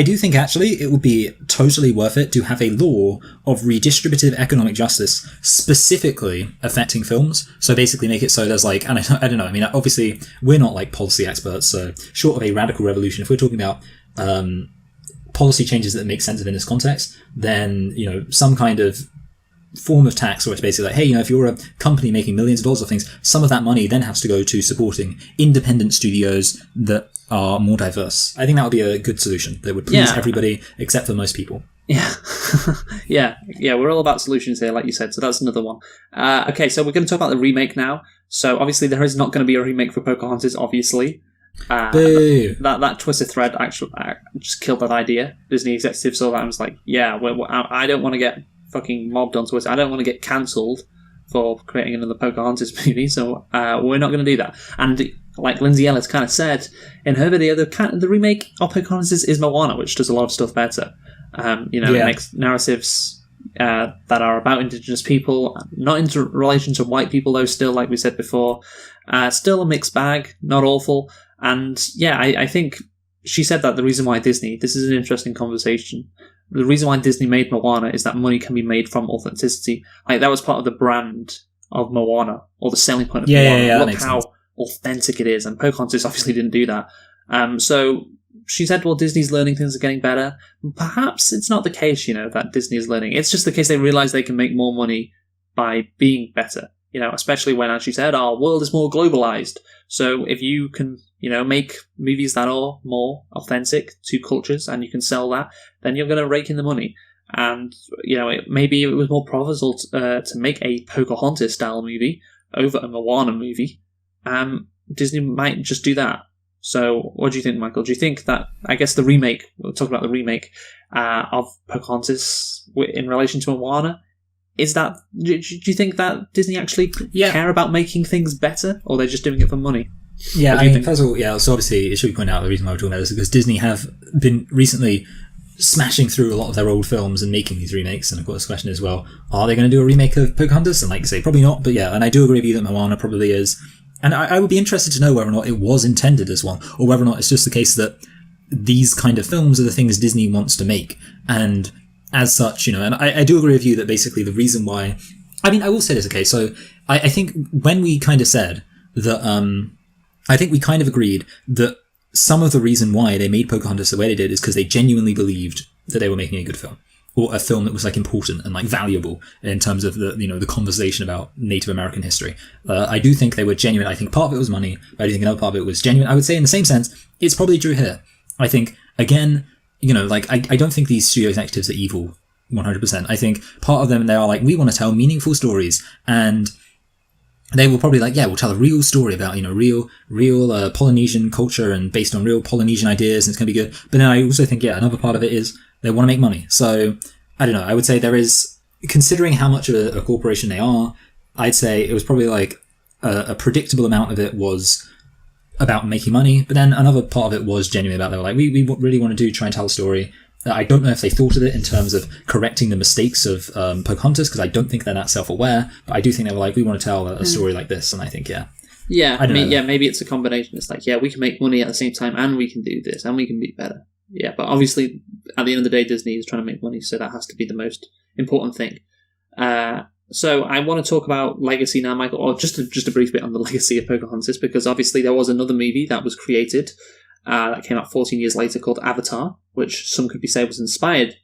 do think actually it would be totally worth it to have a law of redistributive economic justice specifically affecting films. So basically make it so there's I don't know. I mean, obviously we're not policy experts, so short of a radical revolution, if we're talking about policy changes that make sense within this context, then some kind of form of tax, where it's basically hey, if you're a company making millions of dollars of things, some of that money then has to go to supporting independent studios that are more diverse. I think that would be a good solution that would please everybody except for most people. Yeah. yeah, we're all about solutions here, like you said, so that's another one. Okay, so we're going to talk about the remake now. So obviously there is not going to be a remake for Pocahontas, obviously. That Twitter thread actually just killed that idea. Disney executive saw that and was like, I don't want to get fucking mobbed on Twitter. I don't want to get cancelled for creating another Pocahontas movie, so we're not going to do that. And like Lindsay Ellis kind of said in her video, the remake of Pocahontas is Moana, which does a lot of stuff better. It makes narratives that are about Indigenous people, not in relation to white people, though, still, like we said before. Still a mixed bag, not awful. And yeah, I think she said that the reason why Disney, this is an interesting conversation, the reason why Disney made Moana is that money can be made from authenticity. Like, that was part of the brand of Moana, or the selling point of Moana. Look how authentic it is, and Pocahontas obviously didn't do that. So she said, well, Disney's learning, things are getting better. Perhaps it's not the case, that Disney is learning. It's just the case they realize they can make more money by being better, especially when, as she said, our world is more globalized. So if you can, make movies that are more authentic to cultures and you can sell that, then you're going to rake in the money. And, maybe it was more profitable to make a Pocahontas-style movie over a Moana movie. Disney might just do that. So what do you think, Michael? Do you think that, I guess the remake, we'll talk about the remake of Pocahontas in relation to Moana, do you think that Disney actually care about making things better, or they're just doing it for money? Yeah, first of all, so obviously it should be pointed out the reason why we're talking about this is because Disney have been recently smashing through a lot of their old films and making these remakes, and of course the question is, well, are they going to do a remake of Pocahontas? And like you say, probably not, but yeah, and I do agree with you that Moana probably is. And I would be interested to know whether or not it was intended as one, or whether or not it's just the case that these kind of films are the things Disney wants to make. And as such, and I do agree with you that basically the reason why... I will say this, okay, so I think when we kind of said that... I think we kind of agreed that some of the reason why they made Pocahontas the way they did is because they genuinely believed that they were making a good film. Or a film that was like important and like valuable in terms of the conversation about Native American history. I do think they were genuine. I think part of it was money, but I do think another part of it was genuine. I would say in the same sense, it's probably true here. I think, again, I don't think these studio executives are evil 100%. I think part of them, they are like, we want to tell meaningful stories, and they will probably we'll tell a real story about, real Polynesian culture and based on real Polynesian ideas, and it's going to be good. But then I also think, another part of it is they want to make money. So, I don't know, I would say there is, considering how much of a corporation they are, I'd say it was probably a predictable amount of it was about making money, but then another part of it was genuine about, they were like, we really want to try and tell a story. I don't know if they thought of it in terms of correcting the mistakes of Pocahontas, because I don't think they're that self-aware, but I do think they were like, we want to tell a story like this, and I think, maybe it's a combination. It's like, we can make money at the same time, and we can do this, and we can be better. Yeah, but obviously, at the end of the day, Disney is trying to make money, so that has to be the most important thing. So I want to talk about legacy now, Michael, or just a brief bit on the legacy of Pocahontas, because obviously there was another movie that was created that came out 14 years later called Avatar, which some could say was inspired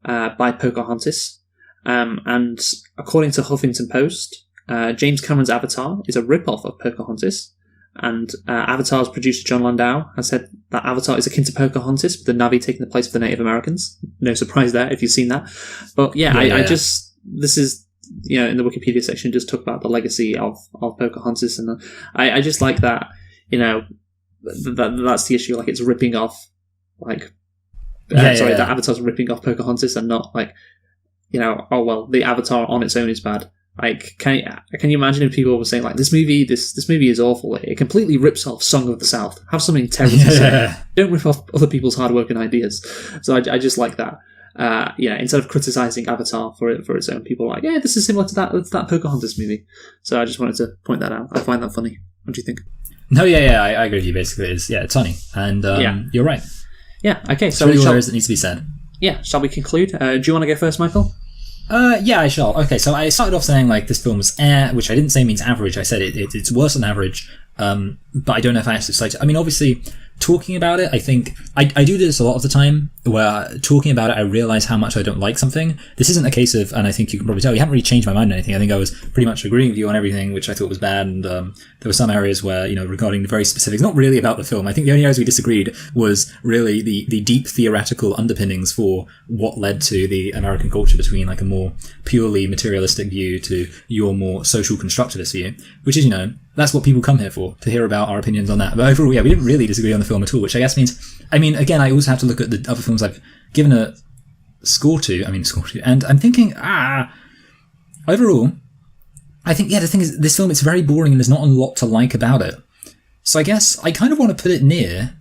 by Pocahontas. And according to Huffington Post, James Cameron's Avatar is a rip-off of Pocahontas. And Avatar's producer John Landau has said that Avatar is akin to Pocahontas, with the Na'vi taking the place of the Native Americans. No surprise there if you've seen that. But this is, in the Wikipedia section, just talk about the legacy of Pocahontas, and I just like that, that's the issue. Like, it's ripping off, that Avatar's ripping off Pocahontas, and not the Avatar on its own is bad. Like, can you imagine if people were saying, like, this movie is awful, it completely rips off Song of the South. Have something terrible to say. Don't rip off other people's hard work and ideas. So I just like that. Instead of criticizing Avatar for its own, people are like, this is similar to that Pocahontas movie. So I just wanted to point that out. I find that funny. What do you think? No, I agree with you. Basically, it's funny, and you're right. Yeah. Okay. So really, there is that needs to be said. Yeah. Shall we conclude? Do you want to go first, Michael? I shall. Okay, so I started off saying this film was which I didn't say means average. I said it's worse than average. But I don't know if I actually cited it. Obviously, talking about it, I think I do this a lot of the time, where talking about it, I realize how much I don't like something. This isn't a case of, and I think you can probably tell, you haven't really changed my mind on anything. I think I was pretty much agreeing with you on everything, which I thought was bad, and there were some areas where, regarding the very specifics, not really about the film. I think the only areas we disagreed was really the deep theoretical underpinnings for what led to the American culture, between a more purely materialistic view to your more social constructivist view, which is, that's what people come here for, to hear about our opinions on that. But overall, we didn't really disagree on the film at all, which I guess means, again, I also have to look at the other films I've given a score to, and I'm thinking, overall, I think, the thing is, this film, it's very boring and there's not a lot to like about it. So I guess I kind of want to put it near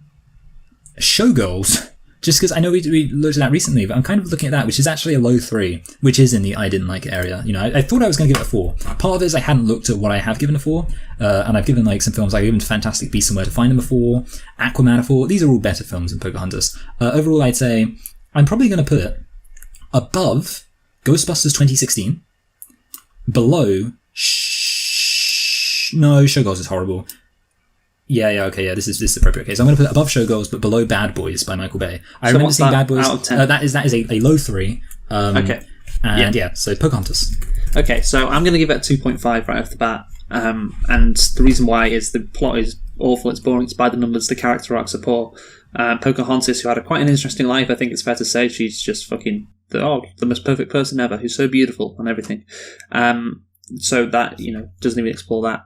Showgirls, just because I know we looked at that recently, but I'm kind of looking at that, which is actually a low 3, which is in the I didn't like area. You know, I thought I was going to give it a 4. Part of it is I hadn't looked at what I have given a 4, and I've given like some films. I've given Fantastic Beasts and Where to Find Them a 4, Aquaman a 4. These are all better films than Pocahontas. Overall, I'd say I'm probably going to put it above Ghostbusters 2016, below no, Showgirls is horrible. This is appropriate. Okay, so I'm going to put it above Showgirls, but below Bad Boys by Michael Bay. I remember seeing Bad Boys. Out of 10? That is a low 3. Okay. And so Pocahontas. Okay, so I'm going to give it a 2.5 right off the bat. And the reason why is the plot is awful, it's boring, it's by the numbers, the character arcs are poor. Pocahontas, who had quite an interesting life, I think it's fair to say, she's just fucking the most perfect person ever, who's so beautiful and everything. So that, doesn't even explore that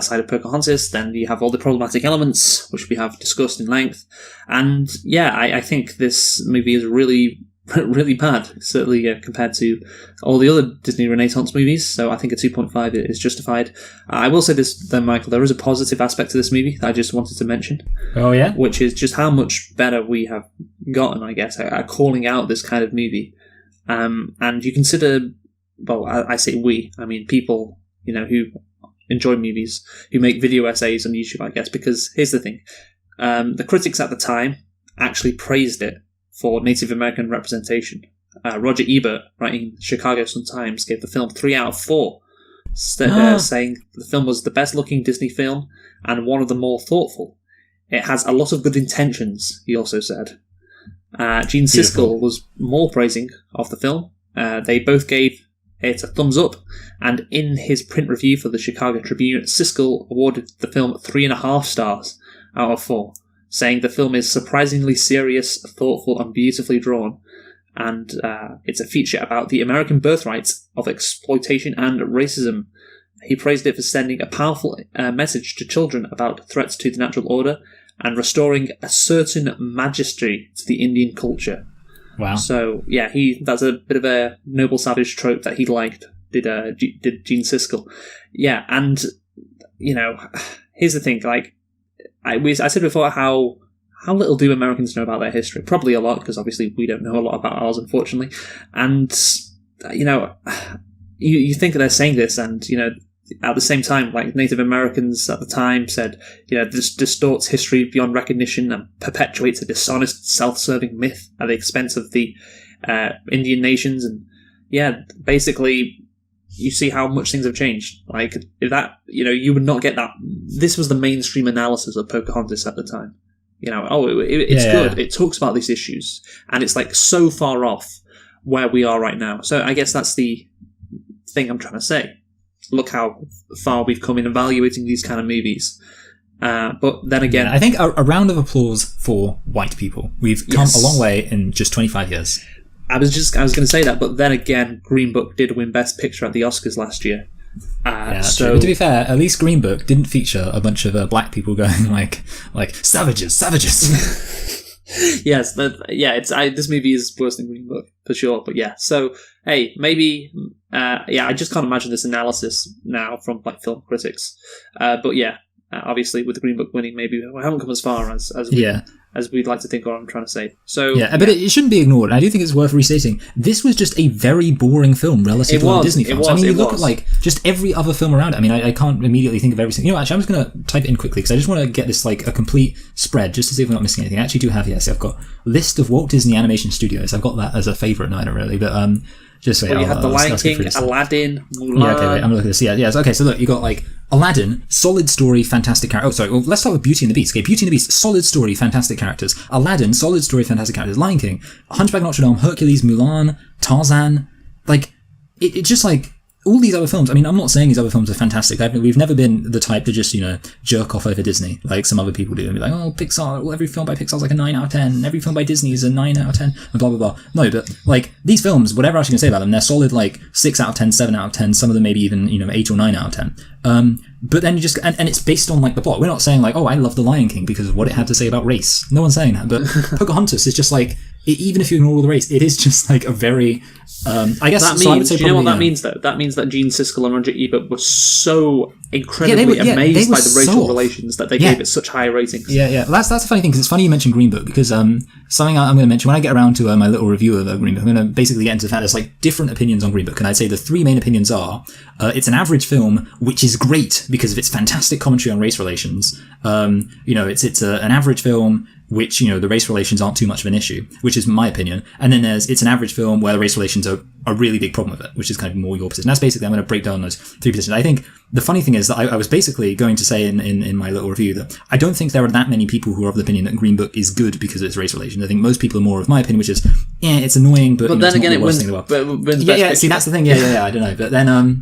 side of Pocahontas. Then you have all the problematic elements, which we have discussed in length. And yeah, I think this movie is really, really bad, certainly compared to all the other Disney Renaissance movies. So I think a 2.5 is justified. I will say this, though, Michael, there is a positive aspect to this movie that I just wanted to mention. Oh, yeah? Which is just how much better we have gotten, I guess, at calling out this kind of movie. And you consider, well, I say we, I mean people, who enjoy movies, who make video essays on YouTube, I guess, because here's the thing. The critics at the time actually praised it for Native American representation. Roger Ebert, writing the Chicago Sun-Times, gave the film 3 out of 4, saying the film was the best-looking Disney film and one of the more thoughtful. It has a lot of good intentions, he also said. Gene Siskel was more praising of the film. They both gave it a thumbs up, and in his print review for the Chicago Tribune, Siskel awarded the film 3.5 stars out of 4, saying the film is surprisingly serious, thoughtful, and beautifully drawn, and it's a feature about the American birthright of exploitation and racism. He praised it for sending a powerful message to children about threats to the natural order and restoring a certain majesty to the Indian culture. Wow. So, yeah, that's a bit of a noble savage trope that he liked, did Gene Siskel. Yeah, and, here's the thing, like, I said before how little do Americans know about their history. Probably a lot, because obviously we don't know a lot about ours, unfortunately. And, you think they're saying this, and, at the same time, like, Native Americans at the time said, this distorts history beyond recognition and perpetuates a dishonest, self-serving myth at the expense of the Indian nations. And yeah, basically, you see how much things have changed. Like, if that, you would not get that. This was the mainstream analysis of Pocahontas at the time. It's good. It talks about these issues, and it's like so far off where we are right now. So I guess that's the thing I'm trying to say. Look how far we've come in evaluating these kind of movies. But then again, I think a round of applause for white people. We've come a long way in just 25 years. I was going to say that, but then again, Green Book did win Best Picture at the Oscars last year. So but to be fair, at least Green Book didn't feature a bunch of black people going like savages. Yes, this movie is worse than Green Book for sure. But yeah, so hey, maybe I just can't imagine this analysis now from like film critics. But yeah, obviously with the Green Book winning, maybe we haven't come as far as we'd like to think, or I'm trying to say. So yeah, but it shouldn't be ignored. I do think it's worth restating. This was just a very boring film relative to other Disney films. You look at like just every other film around it. I mean, I can't immediately think of every single. Actually, I'm just going to type it in quickly because I just want to get this like a complete spread just to see if we're not missing anything. I actually do have I've got list of Walt Disney Animation Studios. I've got that as a favourite, not really, but just wait. You have The Lion King, Aladdin, Mulan. Yeah, okay, wait. I'm looking at this. Yeah. Okay, so look, you got like Aladdin, solid story, fantastic character. Oh, sorry. Well, let's start with Beauty and the Beast. Okay, Beauty and the Beast, solid story, fantastic characters. Aladdin, solid story, fantastic characters. Lion King, Hunchback of Notre Dame, Hercules, Mulan, Tarzan. Like, it just like all these other films. I mean, I'm not saying these other films are fantastic. We've never been the type to just jerk off over Disney like some other people do and be like, oh, Pixar. Well, every film by Pixar is like a 9 out of 10. Every film by Disney is a 9 out of 10. And blah blah blah. No, but like these films, whatever else you can say about them, they're solid like 6 out of 10, 7 out of 10. Some of them maybe even 8 or 9 out of 10. But then you just and it's based on like the plot. We're not saying like, oh, I love The Lion King because of what it had to say about race. No one's saying that. But Pocahontas is just like even if you ignore all the race, it is just like a very, I guess. That means, so I would say do you know what probably, that means? That means that Gene Siskel and Roger Ebert were so incredibly amazed by the racial relations that they gave it such high ratings. Yeah. Well, that's a funny thing, because it's funny you mentioned Green Book, because something I'm going to mention when I get around to my little review of Green Book, I'm going to basically get into the fact there's like different opinions on Green Book, and I'd say the three main opinions are it's an average film, which is great because of its fantastic commentary on race relations. It's an average film which, the race relations aren't too much of an issue, which is my opinion. And then it's an average film where the race relations are a really big problem with it, which is kind of more your position. That's basically, I'm going to break down those three positions. I think the funny thing is that I was basically going to say in my little review that I don't think there are that many people who are of the opinion that Green Book is good because of its race relations. I think most people are more of my opinion, which is, it's annoying, but then it's again, not the it worst wins. thing in the world. Wins Yeah, see, that's the thing. Yeah, I don't know. But then,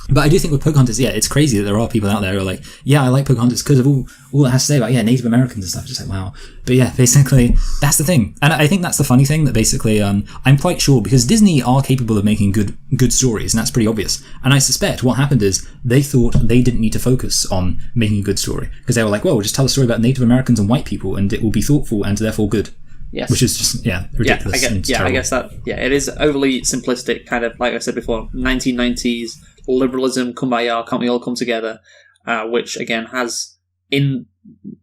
but I do think with Pocahontas, it's crazy that there are people out there who are like, I like Pocahontas because of all it has to say about, Native Americans and stuff. Just like, wow. But basically, that's the thing. And I think that's the funny thing, that basically, I'm quite sure, because Disney are capable of making good stories, and that's pretty obvious. And I suspect what happened is they thought they didn't need to focus on making a good story, because they were like, well, we'll just tell a story about Native Americans and white people, and it will be thoughtful and therefore good. Yes. Which is just, ridiculous. I guess that, it is overly simplistic, kind of, like I said before, 1990s liberalism, kumbaya, can't we all come together, which, again, has, in,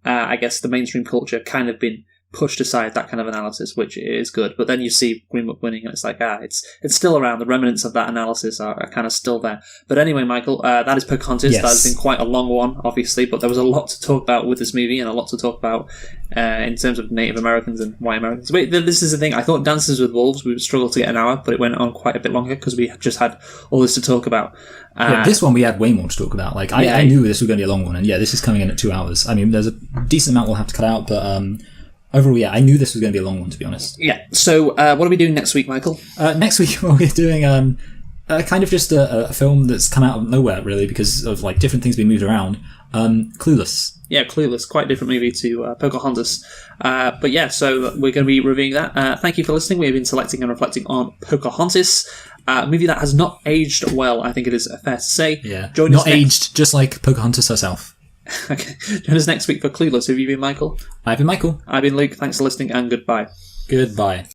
I guess, the mainstream culture kind of been pushed aside, that kind of analysis, which is good. But then you see Green Book winning, and it's like, it's still around. The remnants of that analysis are kind of still there. But anyway, Michael, that is Pocahontas. Yes. That has been quite a long one, obviously, but there was a lot to talk about with this movie, and a lot to talk about in terms of Native Americans and white Americans. Wait, this is the thing. I thought Dances with Wolves, we would struggle to get an hour, but it went on quite a bit longer because we just had all this to talk about. This one we had way more to talk about. Like, I knew this was going to be a long one, and this is coming in at 2 hours. I mean, there's a decent amount we'll have to cut out, but overall, I knew this was going to be a long one, to be honest. Yeah. So, what are we doing next week, Michael? Next week, we're doing kind of just a film that's come out of nowhere, really, because of like different things being moved around. Clueless. Yeah, Clueless. Quite a different movie to Pocahontas. So we're going to be reviewing that. Thank you for listening. We have been selecting and reflecting on Pocahontas. A movie that has not aged well, I think it is fair to say. Yeah. Not aged, just like Pocahontas herself. Okay. Join us next week for Clueless. Have you been Michael? I've been Michael. I've been Luke. Thanks for listening, and goodbye. Goodbye.